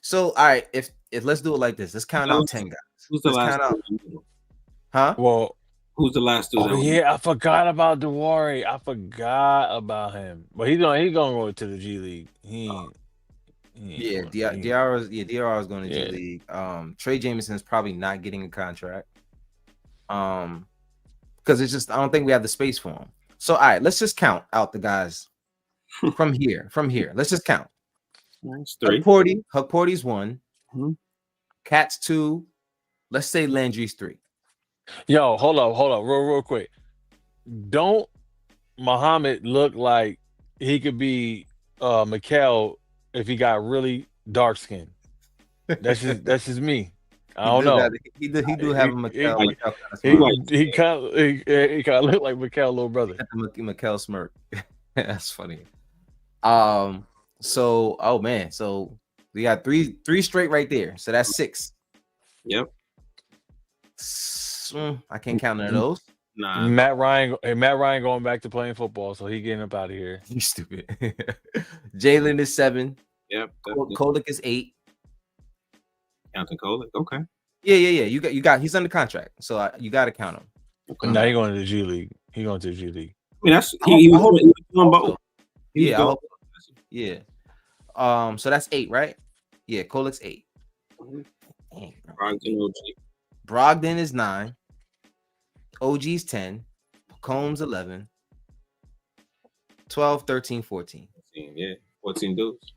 So, all right, if let's do it like this. Let's count out 10 guys. Who's the last? Huh? Well, who's the last dude? Oh yeah, I forgot about Dewari. I forgot about him. But he's gonna go to the G League. DR is going to G League. Trey Jameson's probably not getting a contract. Because it's just I don't think we have the space for him. So all right, let's just count out the guys from here. Let's just count. That's 3. Hug Porty's 1. Mm-hmm. Cat's 2. Let's say Landry's 3. Yo, hold up, real quick. Don't Muhammad look like he could be Mikal if he got really dark skin? That's just me. I don't know. He do have a Mikal. He kind of look like Mikal little brother. Mikal smirk. That's funny. So oh man, so we got three straight right there. So that's 6. Yep. I can't count none of those. Nah. Matt Ryan going back to playing football, so he getting up out of here. You stupid. Jalen is 7. Yep. Kolek is 8. Counting Kolek. Okay. Yeah. You got. He's under contract, so you got to count him. Okay. Now he going to the G League. He going to the G League. I mean, that's he was doing both. He was doing- Yeah. So that's 8, right? Yeah. Kolek's 8. Dang, Brogdon is 9. OG's 10. Combs 11. 12, 13, 14. 14, yeah, 14 dudes.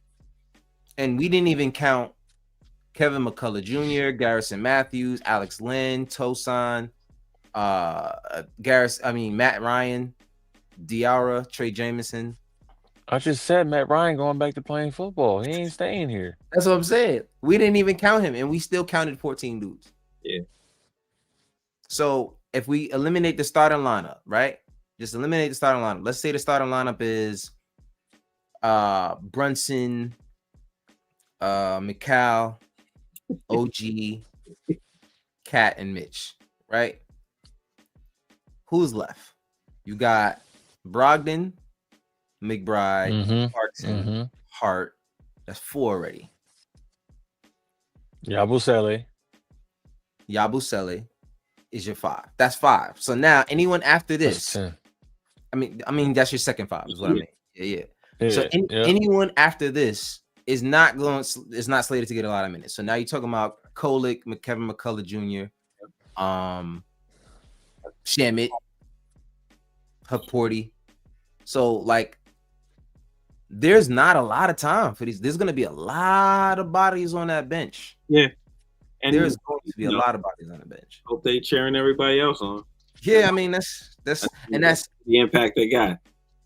And we didn't even count Kevin McCullough Jr., Garrison Matthews, Alex Lynn, Tosan, Matt Ryan, Diarra, Trey Jameson. I just said Matt Ryan going back to playing football. He ain't staying here. That's what I'm saying. We didn't even count him, and we still counted 14 dudes. Yeah. So if we eliminate the starting lineup, right? Just eliminate the starting lineup. Let's say the starting lineup is Brunson, McCall, OG, Cat, and Mitch, right? Who's left? You got Brogdon, McBride, Clarkson, Hart. That's 4 already. Yabusele is your 5. That's 5. So now anyone after this, that's 10. I mean that's your second 5 is what I mean. Yeah. So anyone after this is not slated to get a lot of minutes. So now you're talking about Kolek, Kevin McCullough Jr., Shamit, Hukporty. So like there's not a lot of time for these. There's going to be a lot of bodies on that bench. Yeah. And there's going to be a lot of bodies on the bench. Hope they cheering everybody else on. Yeah, I mean that's the impact they got.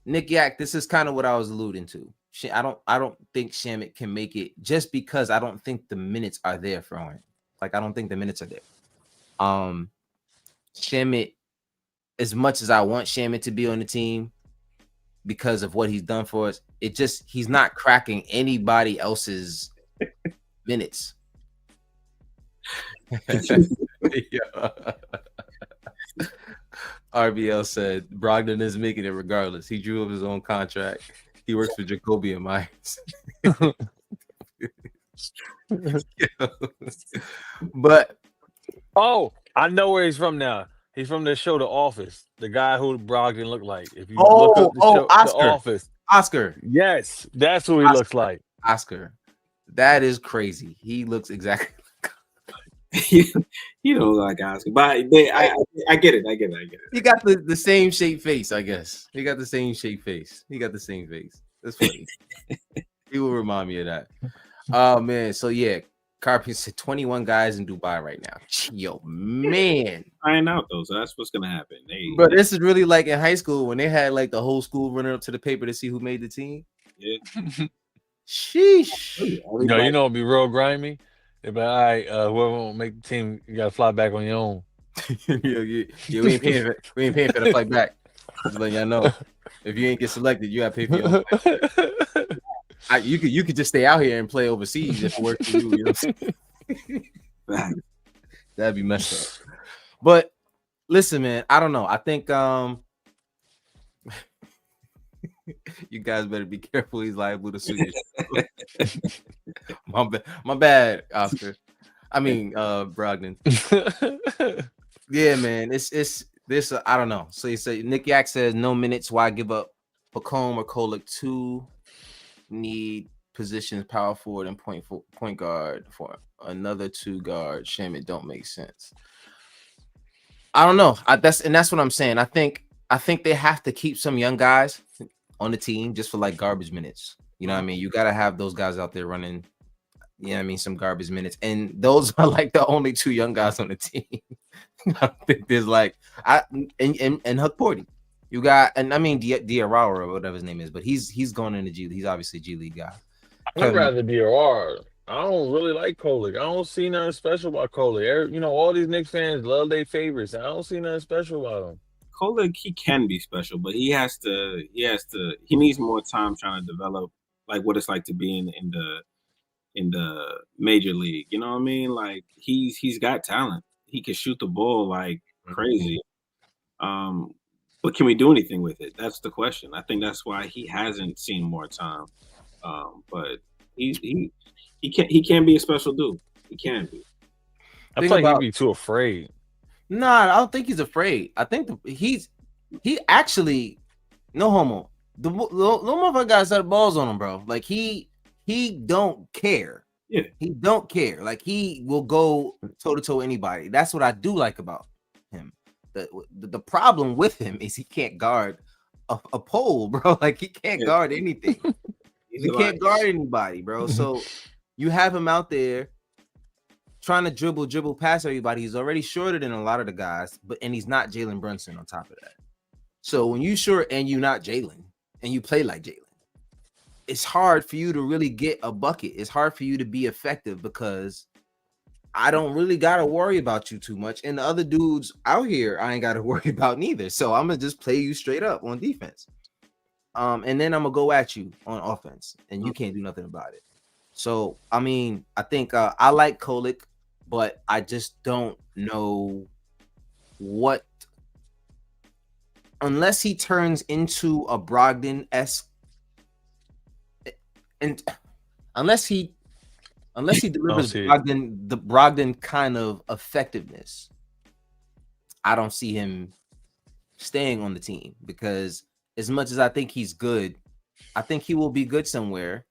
Nick Yak, this is kind of what I was alluding to. I don't think Shamit can make it just because I don't think the minutes are there for him. Like I don't think the minutes are there. Shamit, as much as I want Shamit to be on the team because of what he's done for us, he's not cracking anybody else's minutes. RBL said Brogdon is making it regardless. He drew up his own contract. He works for Jacoby and Myers. But I know where he's from now. He's from the show The Office. The guy who Brogdon looked like. If you look up the show, Oscar. The Office. Oscar. Yes, that's who he looks like. Oscar. That is crazy. He looks exactly You don't like Oscar, but I get it. He got the same shape face, I guess. He got the same shape face. That's funny. He will remind me of that. Oh man, so yeah, Carpenter said 21 guys in Dubai right now. Yo, man. Find out though, so that's what's gonna happen. But this is really like in high school when they had like the whole school running up to the paper to see who made the team. Yeah. Sheesh. You know, it'd be real grimy. But all right, whoever won't make the team, you gotta fly back on your own. Yeah, we ain't paying for the flight back. Just letting y'all know. If you ain't get selected, you gotta pay for your own. You could just stay out here and play overseas if it works for you. You know what I'm saying? That'd be messed up. But listen, man, I don't know. I think you guys better be careful. He's liable to sue you. My bad, Oscar. I mean, Brogdon. Yeah, man. It's this. I don't know. So you say Nick Yak says no minutes. Why give up Pacome or Kolek? 2 need positions, power forward and point guard for another 2 guard. Shame it don't make sense. I don't know. That's what I'm saying. I think they have to keep some young guys on the team just for like garbage minutes. You know what I mean? You got to have those guys out there running, you know what I mean, some garbage minutes. And those are like the only 2 young guys on the team. I think there's like and Hukporty. You got, and I mean Diarra or whatever his name is, but he's going in the G League. He's obviously a G League guy. I'd rather Diarra. I don't really like Kolek. I don't see nothing special about Kolek. You know, all these Knicks fans love their favorites. I don't see nothing special about him. Kolik, he can be special, but he needs more time trying to develop like what it's like to be in the major league. You know what I mean? Like he's got talent. He can shoot the ball like crazy. But can we do anything with it? That's the question. I think that's why he hasn't seen more time. But he can be a special dude. He can be. I feel like he'd be too afraid. Nah, I don't think he's afraid. I think he actually, no homo. The motherfucker got a set of balls on him, bro. Like he don't care. Yeah, he don't care. Like he will go toe to toe anybody. That's what I do like about him. The problem with him is he can't guard a pole, bro. Like he can't guard anything. He can't guard anybody, bro. So you have him out there trying to dribble past everybody. He's already shorter than a lot of the guys, and he's not Jalen Brunson on top of that. So when you short and you're not Jalen and you play like Jalen, it's hard for you to really get a bucket. It's hard for you to be effective because I don't really got to worry about you too much. And the other dudes out here, I ain't got to worry about neither. So I'm going to just play you straight up on defense. And then I'm going to go at you on offense and you can't do nothing about it. So, I mean, I think I like Kolik, but I just don't know what, unless he turns into a Brogdon-esque, and unless he delivers the Brogdon kind of effectiveness, I don't see him staying on the team because as much as I think he's good, I think he will be good somewhere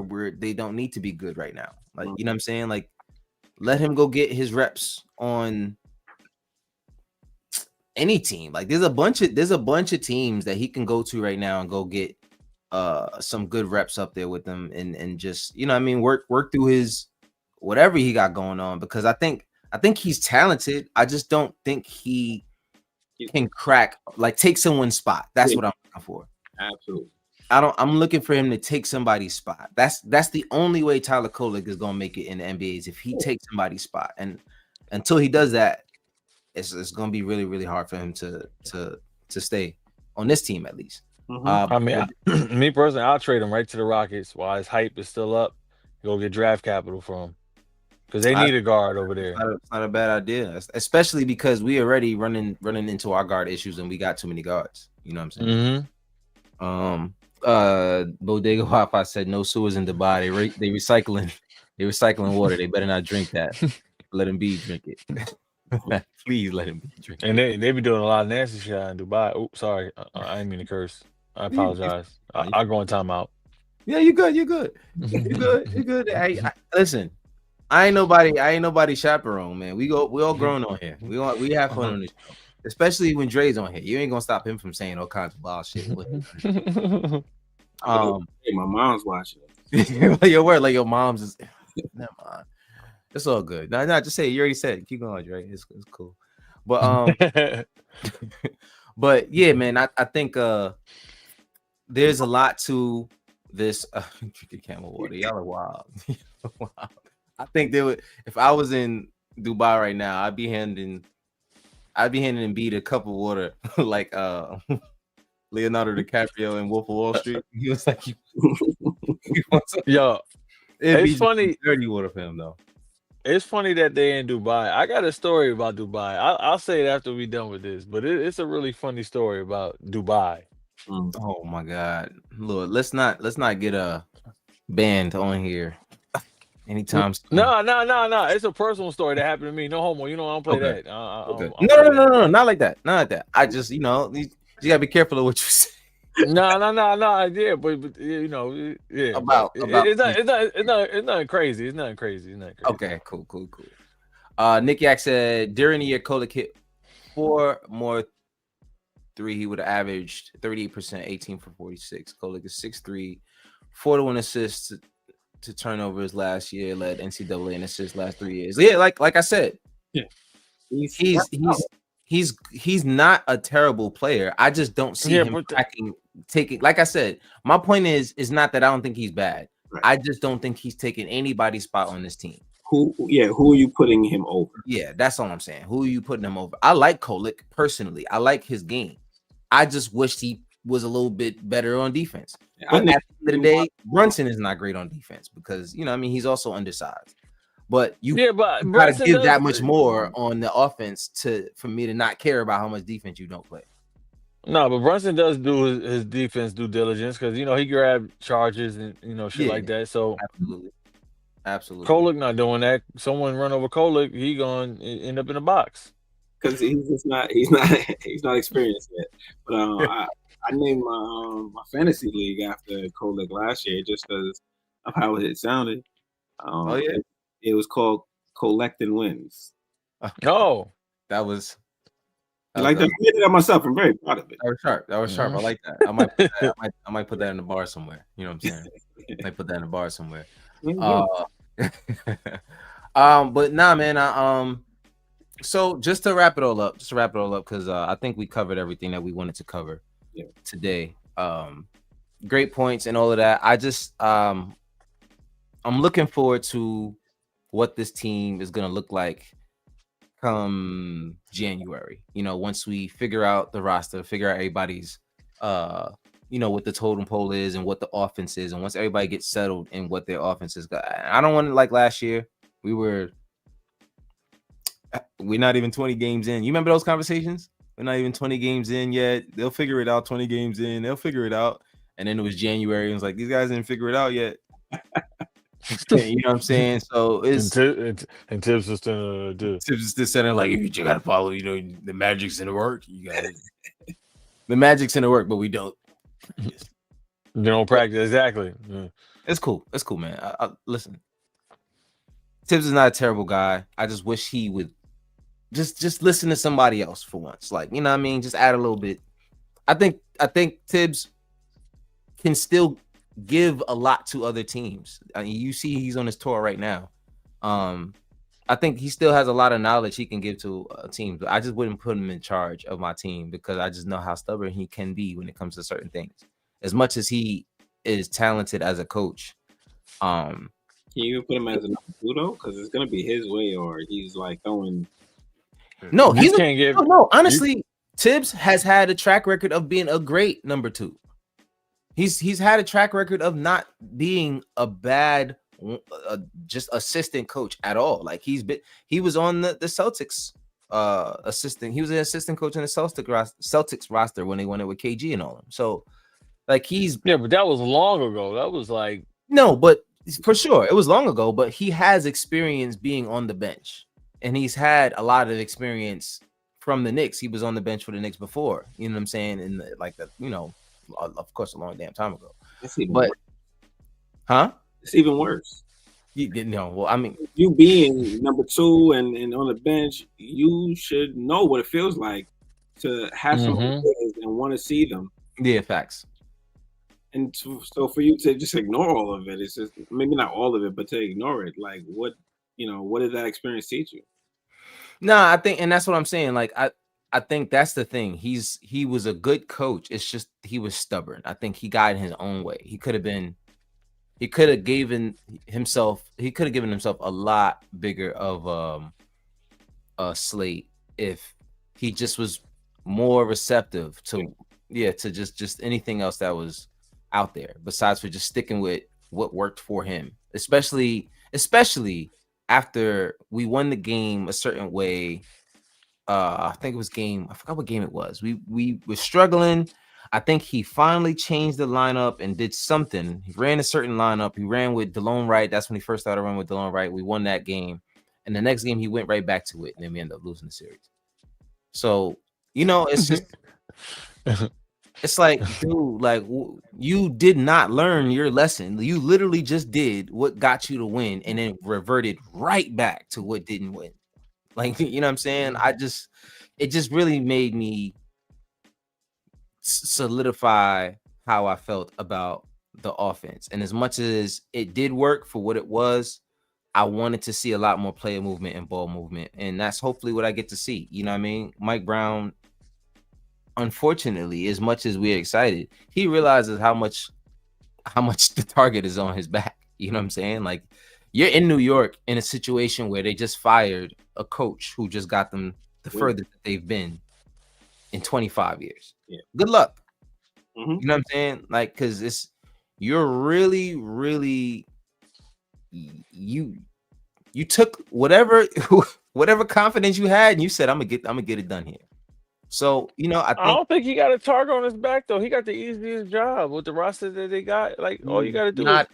where they don't need to be good right now. Like, you know what I'm saying? Like, let him go get his reps on any team. Like, there's a bunch of teams that he can go to right now and go get some good reps up there with them and just, you know what I mean, work through his whatever he got going on, because I think he's talented. I just don't think he can crack, like, take someone's spot. That's what I'm looking for. Absolutely. I'm looking for him to take somebody's spot. That's the only way Tyler Kolik is gonna make it in the NBA is if he takes somebody's spot. And until he does that, it's gonna be really, really hard for him to stay on this team at least. I mean, me personally, I'll trade him right to the Rockets while his hype is still up. Go get draft capital for him because they need a guard over there. It's not a bad idea, especially because we already running into our guard issues and we got too many guards. You know what I'm saying? Bodega Wi-Fi said no sewers in Dubai. They recycling water. They better not drink that. Let him be drink it. Please let him be drink it. And they be doing a lot of nasty shit in Dubai. Oops, sorry, I didn't mean to curse. I apologize. I'll go in timeout. Yeah, you're good. You're good. Hey, listen, I ain't nobody chaperone, man. We all grown on here. We have fun on this show, especially when Dre's on here. You ain't gonna stop him from saying all kinds of wild shit. Hey, my mom's watching it. Your word, like your mom's is. Never mind. It's all good. No, just say it. You already said it. Keep going, Dre. It's cool. But but yeah, man, I think there's a lot to this. Drinking camel water. Y'all are wild. I think they would. If I was in Dubai right now, I'd be handing Embiid a cup of water, like Leonardo DiCaprio in Wolf of Wall Street. He was like, yo, it's funny. Dirty water for him though. It's funny that they're in Dubai. I got a story about Dubai. I'll say it after we're done with this, but it's a really funny story about Dubai. Oh my God, Lord, let's not get a band on here anytime soon. No. It's a personal story that happened to me. No homo. You know, I don't play that. Okay. No, not like that. Not like that. I just, you gotta be careful of what you say. No. Yeah, but you know, yeah. It's nothing crazy. It's nothing crazy. Okay, cool. Nick Yak said during the year Kolik hit 4 more 3, he would have averaged 38%, 18 for 46. Kolik is 6'3", 41 assists to turnovers last year, led NCAA in assists last 3 years. Yeah, like I said, yeah, he's not a terrible player. I just don't see him taking. Like I said, my point is not that I don't think he's bad. Right. I just don't think he's taking anybody's spot on this team. who are you putting him over? Yeah, that's all I'm saying. Who are you putting him over? I like Kolek personally. I like his game. I just wish he was a little bit better on defense. But at the end of the day, Brunson is not great on defense because I mean, he's also undersized. But you but gotta give that much more on the offense for me to not care about how much defense you don't play. No, but Brunson does do his defense due diligence because he grabbed charges and shit like that. So absolutely. Kolek not doing that. Someone run over Kolek, he gonna end up in a box because he's not experienced yet. But I named my fantasy league after Kolek last year just because of how it sounded. It was called Collecting Wins. Oh, that was. I like that. I made it up myself. I'm very proud of it. That was sharp. I like that. I might put that in the bar somewhere. You know what I'm saying? I might put that in the bar somewhere. But nah, man. So just to wrap it all up, because I think we covered everything that we wanted to cover today. Great points and all of that. I just I'm looking forward to what this team is gonna look like come January. Once we figure out the roster, figure out everybody's what the totem pole is and what the offense is, and once everybody gets settled in what their offense is. I don't want it like last year. We're not even 20 games in. You remember those conversations? We're not even 20 games in yet. They'll figure it out. 20 games in, they'll figure it out. And then it was January, and it was like, these guys didn't figure it out yet. You know what I'm saying? So it's and Tibbs is still saying like, you gotta follow, the magic's in the work. You got it. The magic's in the work, but we don't. You don't practice exactly. Yeah. It's cool, man. I listen. Tibbs is not a terrible guy. I just wish he would just listen to somebody else for once. Like, what I mean? Just add a little bit. I think Tibbs can still give a lot to other teams. I mean, you see he's on his tour right now. I think he still has a lot of knowledge he can give to a team, but I just wouldn't put him in charge of my team because I just know how stubborn he can be when it comes to certain things. As much as he is talented as a coach, can you put him as a number two though? Because it's gonna be his way, or he's like going. No, honestly, Tibbs has had a track record of being a great number two. He's had a track record of not being a bad just assistant coach at all. Like he was on the Celtics assistant. He was an assistant coach in the Celtics roster when they won it with KG and all them. So like but that was long ago. That was like no, but for sure it was long ago. But he has experience being on the bench, and he's had a lot of experience from the Knicks. He was on the bench for the Knicks before. You know what I'm saying? In of course, a long damn time ago. It's even worse. It's even worse. You didn't know. Well, I mean, you being number two and on the bench, you should know what it feels like to have some players and want to see them. Yeah, facts. And so for you to just ignore all of it, it's just maybe not all of it, but to ignore it, like what did that experience teach you? No, I think, and that's what I'm saying. Like I think that's the thing. He was a good coach. It's just he was stubborn. I think he got in his own way. He could have given himself a lot bigger of a slate if he just was more receptive to just anything else that was out there besides for just sticking with what worked for him, especially after we won the game a certain way. I think it was I forgot what game it was. We were struggling. I think he finally changed the lineup and did something. He ran a certain lineup. He ran with DeLone Wright. That's when he first started running with DeLone Wright. We won that game. And the next game, he went right back to it. And then we ended up losing the series. So, it's just, it's like, dude, like you did not learn your lesson. You literally just did what got you to win and then reverted right back to what didn't win. Like, you know what I'm saying? It just really made me solidify how I felt about the offense. And as much as it did work for what it was, I wanted to see a lot more player movement and ball movement. And that's hopefully what I get to see. You know what I mean? Mike Brown, unfortunately, as much as we're excited, he realizes how much the target is on his back. You know what I'm saying? Like, You're in New York in a situation where they just fired a coach who just got them the Win. furthest that they've been in 25 years. Yeah. Good luck. Mhm. You know what I'm saying? Like, because you're really, really you took whatever confidence you had and you said, I'm gonna get it done here. So, you know, I I think don't think he got a target on his back though. He got the easiest job with the roster that they got. Like all you got to do is not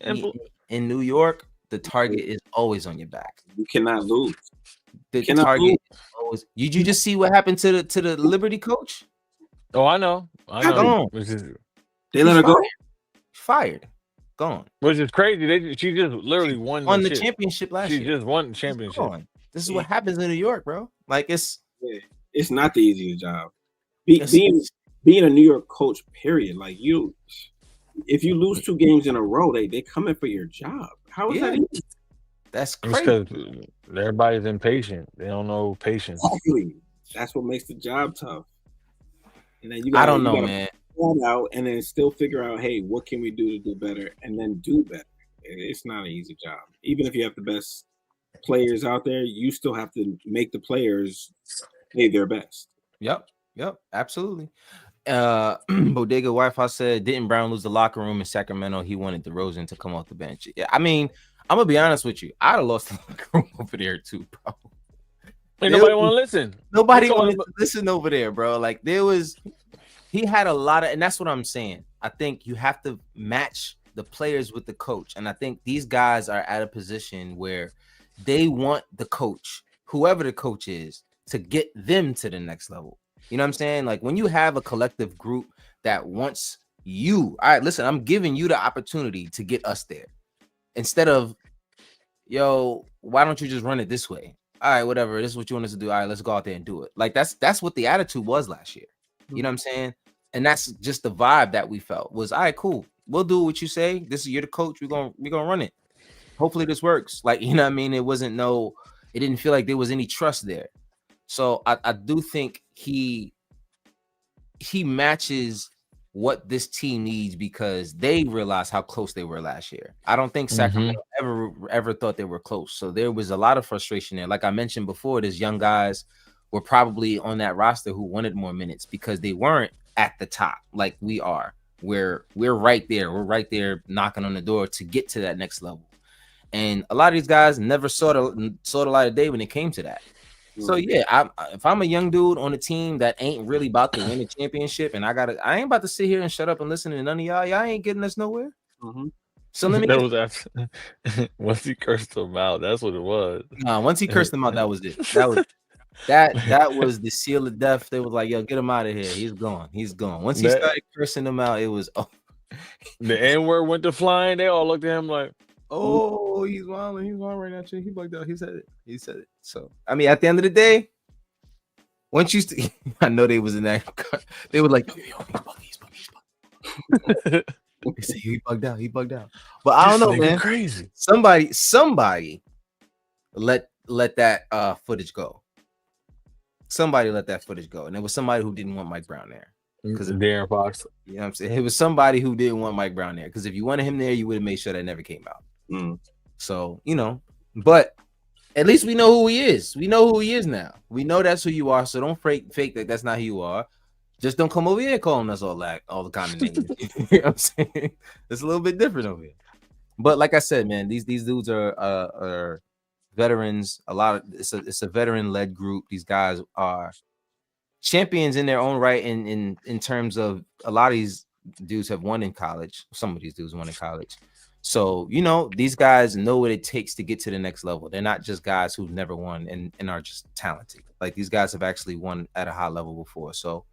in New York, the target is always on your back. You cannot lose. The Cannot target lose. is always. Did you just see what happened to the Liberty coach? Oh, I know. Gone. They let her go. Fired. Gone. Which is crazy. She just literally won the shit. championship last year. She just won the championship. Gone. This is what happens in New York, bro. Like it's not the easiest job. Being a New York coach, period. Like if you lose 2 games in a row, they come in for your job. How is that easy? That's crazy. Because everybody's impatient. They don't know patience. Exactly. That's what makes the job tough. And then I don't know, man. Plan out and then still figure out, hey, what can we do to do better, and then do better. It's not an easy job. Even if you have the best players out there, you still have to make the players play their best. Yep, absolutely. Bodega Wi-Fi said, didn't Brown lose the locker room in Sacramento? He wanted DeRozan to come off the bench. Yeah, I mean, I'm gonna be honest with you. I'd have lost the locker room over there too, bro. Ain't nobody want to listen. Nobody wanted to listen over there, bro. Like he had a lot of, and that's what I'm saying. I think you have to match the players with the coach, and I think these guys are at a position where they want the coach, whoever the coach is, to get them to the next level. You know what I'm saying? Like when you have a collective group that wants you, all right, listen, I'm giving you the opportunity to get us there. Instead of, yo, why don't you just run it this way? All right, whatever. This is what you want us to do. All right, let's go out there and do it. Like that's what the attitude was last year. You know what I'm saying? And that's just the vibe that we felt was, all right, cool. We'll do what you say. You're the coach. We're gonna run it. Hopefully this works. Like, you know what I mean? It didn't feel like there was any trust there. So I do think he matches what this team needs because they realize how close they were last year. I don't think Sacramento ever thought they were close. So there was a lot of frustration there. Like I mentioned before, these young guys were probably on that roster who wanted more minutes because they weren't at the top like we are. We're right there. We're right there knocking on the door to get to that next level. And a lot of these guys never saw the light of day when it came to that. So yeah, if I'm a young dude on a team that ain't really about to win a championship, and I ain't about to sit here and shut up and listen to none of y'all. Y'all ain't getting us nowhere. So let me. Once he cursed them out, that's what it was. Nah, once he cursed them out, that was it. That was the seal of death. They was like, yo, get him out of here. He's gone. Once he started cursing them out, it was the N-word went to flying. They all looked at him like, oh, he's wilding. He's wild right now. He bugged out. He said it. So I mean, at the end of the day, once you I know they was in that. They were like, yo, he's bugged. They say he bugged out. But I don't know, man. Crazy. Somebody let that footage go. Somebody let that footage go, and it was somebody who didn't want Mike Brown there. Because Darren Fox. You know what I'm saying? It was somebody who didn't want Mike Brown there. Because if you wanted him there, you would have made sure that never came out. So, you know, but at least we know who he is. We know who he is now. We know that's who you are. So don't fake that that's not who you are. Just don't come over here calling us all the kind of names. You know what I'm saying? It's a little bit different over here. But like I said, man, these dudes are veterans. It's a veteran-led group. These guys are champions in their own right. In terms of a lot of these dudes have won in college. Some of these dudes won in college. So, you know, these guys know what it takes to get to the next level. They're not just guys who've never won and are just talented. Like these guys have actually won at a high level before. So,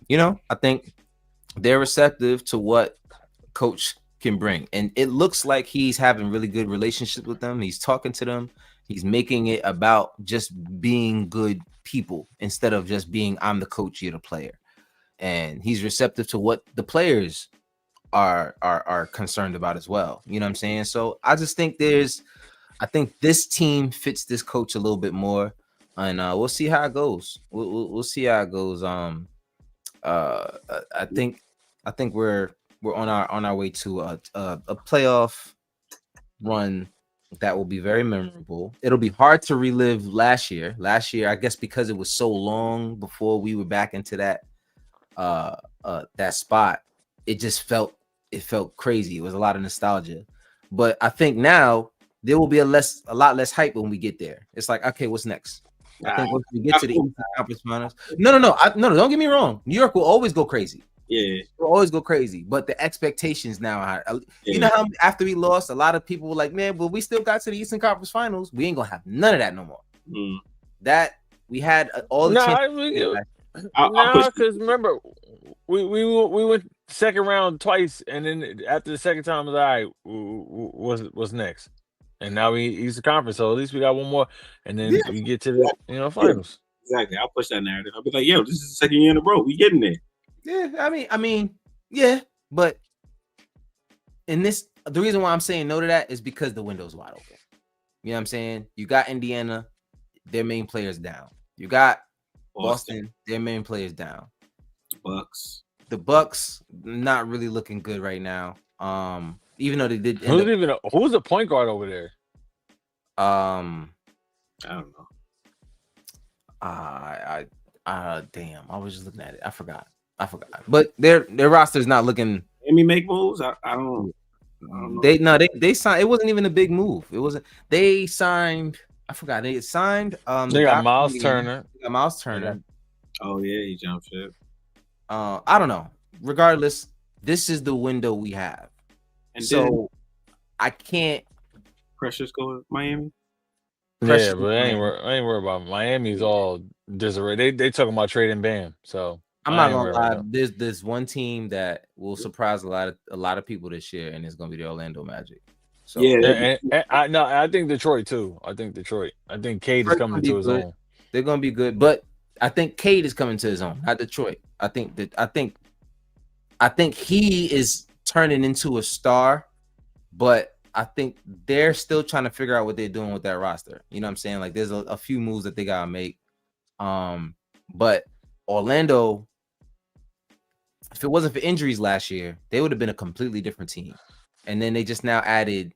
you know, I think they're receptive to what coach can bring. And it looks like he's having really good relationships with them. He's talking to them. He's making it about just being good people instead of just being, I'm the coach, you're the player. And he's receptive to what the players are concerned about as well. You know what I'm saying? So I just think I think this team fits this coach a little bit more, and we'll see how it goes. We'll see how it goes. I think we're on our way to a playoff run That will be very memorable. It'll be hard to relive last year. Last year, I guess because it was so long before we were back into that spot, it felt crazy. It was a lot of nostalgia. But I think now there will be a lot less hype when we get there. It's like, okay, what's next? I think once we get to the Eastern Conference Finals, no, don't get me wrong. New York will always go crazy. Yeah, We'll always go crazy, but the expectations now are, you know how after we lost, a lot of people were like, man, but we still got to the Eastern Conference Finals. We ain't gonna have none of that no more. That we had all the because remember, we went second round twice, and then after the second time, it was all right. What's next? And now we Eastern Conference, so at least we got one more, and then we get to the finals. Exactly. I'll push that narrative. I'll be like, yo, this is the second year in a row. We getting there. Yeah, I mean, yeah, but in this, the reason why I'm saying no to that is because the window's wide open. You know what I'm saying? You got Indiana, their main players down. You got Boston, their main players down. The Bucks not really looking good right now. Even though they did. Who's the point guard over there? I don't know. Damn, I was just looking at it. I forgot. But their roster's not looking. Amy make moves. I don't know. They signed. It wasn't even a big move. It wasn't. They signed. I forgot. They signed. They got Miles Turner. Oh yeah, he jumped ship. I don't know. Regardless, this is the window we have, and so I can't. Precious go to Miami. Yeah, but I ain't worried about Miami's all disarray. They talking about trading Bam, so I'm not gonna lie. There's one team that will surprise a lot of people this year, and it's gonna be the Orlando Magic. So yeah, and I think Detroit too. I think Cade is coming to his own. They're gonna be good, but I think Cade is coming to his own, not Detroit. I think he is turning into a star, but I think they're still trying to figure out what they're doing with that roster. You know what I'm saying? Like there's a few moves that they gotta make. But Orlando, if it wasn't for injuries last year, they would have been a completely different team. And then they just now added.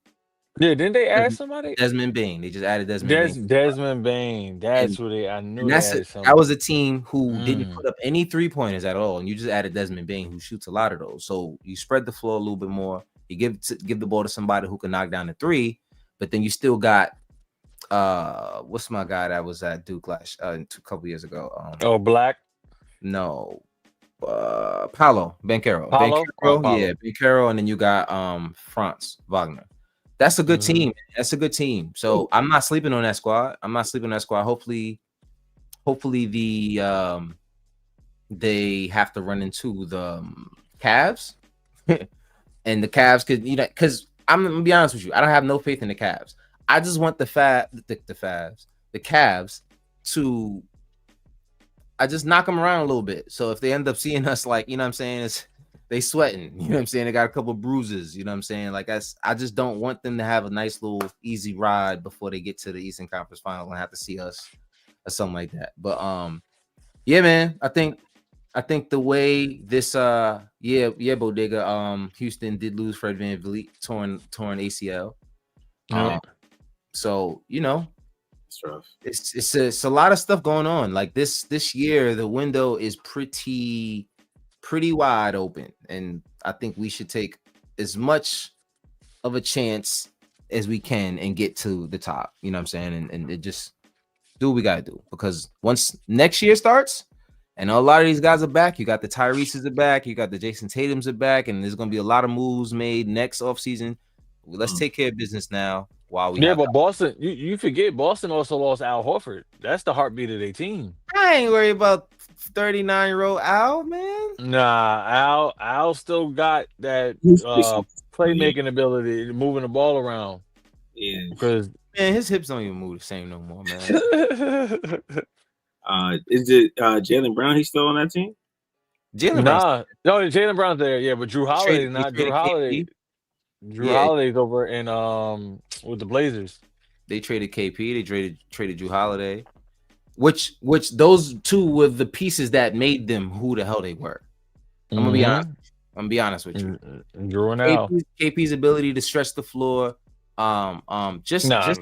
Yeah, didn't they add somebody? Desmond Bain. They just added Desmond Bain. That's who I knew. That was a team who didn't put up any 3-pointers at all, and you just added Desmond Bain, who shoots a lot of those. So you spread the floor a little bit more. You give the ball to somebody who can knock down the three, but then you still got what's my guy that was at Duke last a couple years ago? Black. No, Paolo Banchero. Yeah, Banchero, and then you got Franz Wagner. That's a good team. That's a good team. So I'm not sleeping on that squad. Hopefully they have to run into the Cavs, and the Cavs could, because I'm gonna be honest with you, I don't have no faith in the Cavs. I just want the Cavs to. I just knock them around a little bit. So if they end up seeing us, like, you know what I'm saying, they sweating, you know what I'm saying? They got a couple of bruises, you know what I'm saying? Like, I just don't want them to have a nice little easy ride before they get to the Eastern Conference Final and have to see us or something like that. But yeah, man, I think the way this Bodega, Houston did lose Fred VanVleet, torn ACL. So it's rough. It's a lot of stuff going on. Like this year, the window is pretty wide open, and I think we should take as much of a chance as we can and get to the top. You know what I'm saying? And it just do what we gotta do, because once next year starts and a lot of these guys are back, you got the Tyrese's are back, you got the Jason Tatum's are back, and there's gonna be a lot of moves made next offseason. Let's take care of business now. But Boston, you forget Boston also lost Al Horford. That's the heartbeat of their team. I ain't worried about 39-year-old Al, man. Nah, Al still got that playmaking ability, moving the ball around. Yeah, because man, his hips don't even move the same no more, man. Is it Jaylen Brown? He's still on that team? Jaylen Brown's there. Yeah, but Drew Holiday's not. Drew Holiday. Drew Holiday's over in with the Blazers. They traded KP. They traded Drew Holiday, which those two were the pieces that made them who the hell they were. I'm gonna be honest with you. Drew and Al. KP's ability to stretch the floor, Just Nah,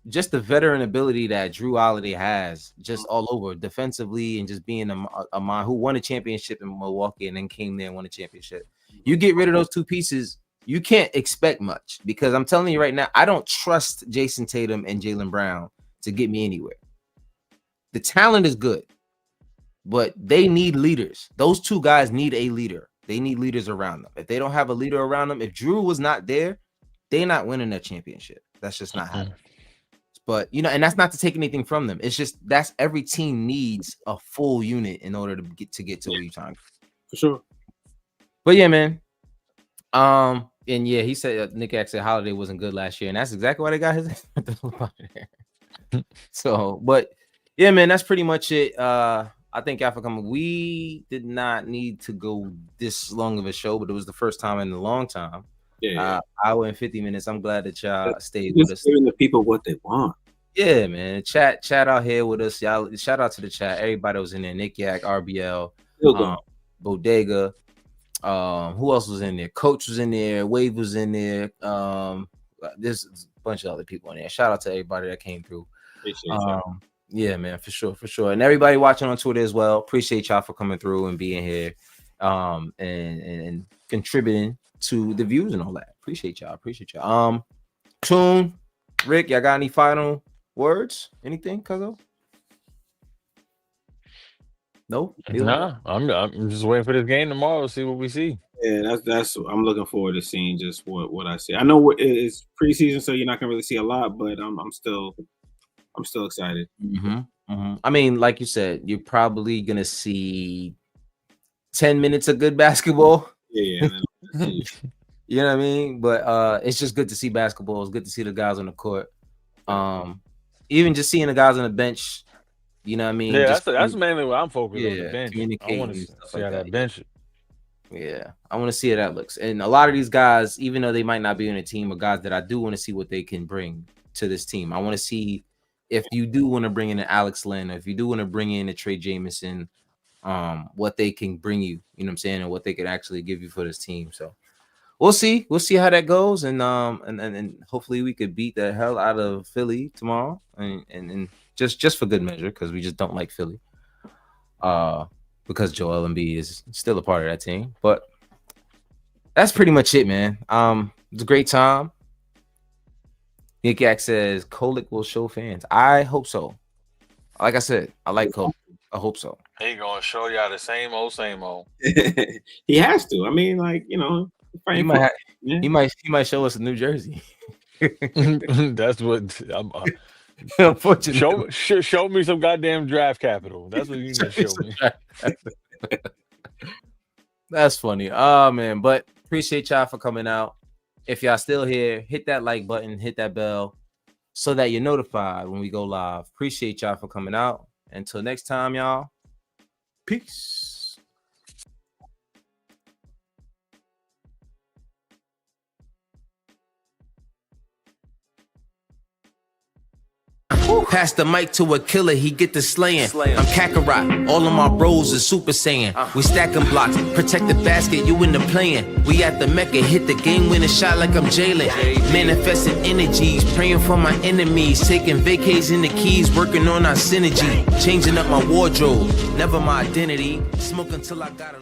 just the veteran ability that Drew Holiday has, just all over defensively, and just being a man who won a championship in Milwaukee and then came there and won a championship. You get rid of those two pieces, you can't expect much, because I'm telling you right now, I don't trust Jason Tatum and Jaylen Brown to get me anywhere. The talent is good, but they need leaders. Those two guys need a leader. They need leaders around them. If they don't have a leader around them, if Drew was not there, they're not winning that championship. That's just not happening. But and that's not to take anything from them. It's just that's every team needs a full unit in order to get to where you're trying. For sure. But yeah, man. And yeah, he said Nick Ack said Holiday wasn't good last year, and that's exactly why they got his. So, but yeah, man, that's pretty much it. I think y'all for coming. We did not need to go this long of a show, but it was the first time in a long time. Yeah. Hour and 50 minutes. I'm glad that y'all stayed with us. Giving the people what they want. Yeah, man. Chat out here with us. Y'all, shout out to the chat. Everybody was in there. Nick Yak, RBL, Bodega. Who else was in there? Coach was in there. Wave was in there. There's a bunch of other people in there. Shout out to everybody that came through. Yeah, man, for sure. And everybody watching on Twitter as well. Appreciate y'all for coming through and being here. And contributing to the views and all that. Appreciate y'all. Tune, Rick, y'all got any final words? Anything, Cuzzo? No? Nah, I'm just waiting for this game tomorrow to see what we see. Yeah, that's I'm looking forward to seeing just what I see. I know it's preseason, so you're not gonna really see a lot, but I'm still excited. I mean, like you said, you're probably gonna see 10 minutes of good basketball. Yeah. You know what I mean? But it's just good to see basketball. It's good to see the guys on the court. Even just seeing the guys on the bench, you know what I mean? Yeah, that's mainly what I'm focused on, the bench. Communicating. I want to see how that bench. Yeah, I want to see how that looks. And a lot of these guys, even though they might not be on a team, are guys that I do want to see what they can bring to this team. I want to see if you do want to bring in an Alex Len, or if you do want to bring in a Trey Jameson, what they can bring you, you know what I'm saying, and what they could actually give you for this team. So we'll see how that goes, and hopefully we could beat the hell out of Philly tomorrow, and just for good measure, because we just don't like Philly, because Joel Embiid is still a part of that team. But that's pretty much it, man. It's a great time. Nick Yak says Kolick will show fans. I hope so. Like I said, I like Kolick. I hope so. He gonna show y'all the same old. He has to. I mean, like, he might show us a New Jersey. That's what. Unfortunately, show me some goddamn draft capital. That's what you need to show me. That's funny. Oh man, but appreciate y'all for coming out. If y'all still here, hit that like button, hit that bell, so that you're notified when we go live. Appreciate y'all for coming out. Until next time, y'all. Peace. Pass the mic to a killer, he get the slaying. I'm Kakarot, all of my bros is Super Saiyan. We stacking blocks, protect the basket, you in the playing. We at the Mecca, hit the game winning shot like I'm Jalen. Manifesting energies, praying for my enemies. Taking vacays in the keys, working on our synergy. Changing up my wardrobe, never my identity. Smoke until I gotta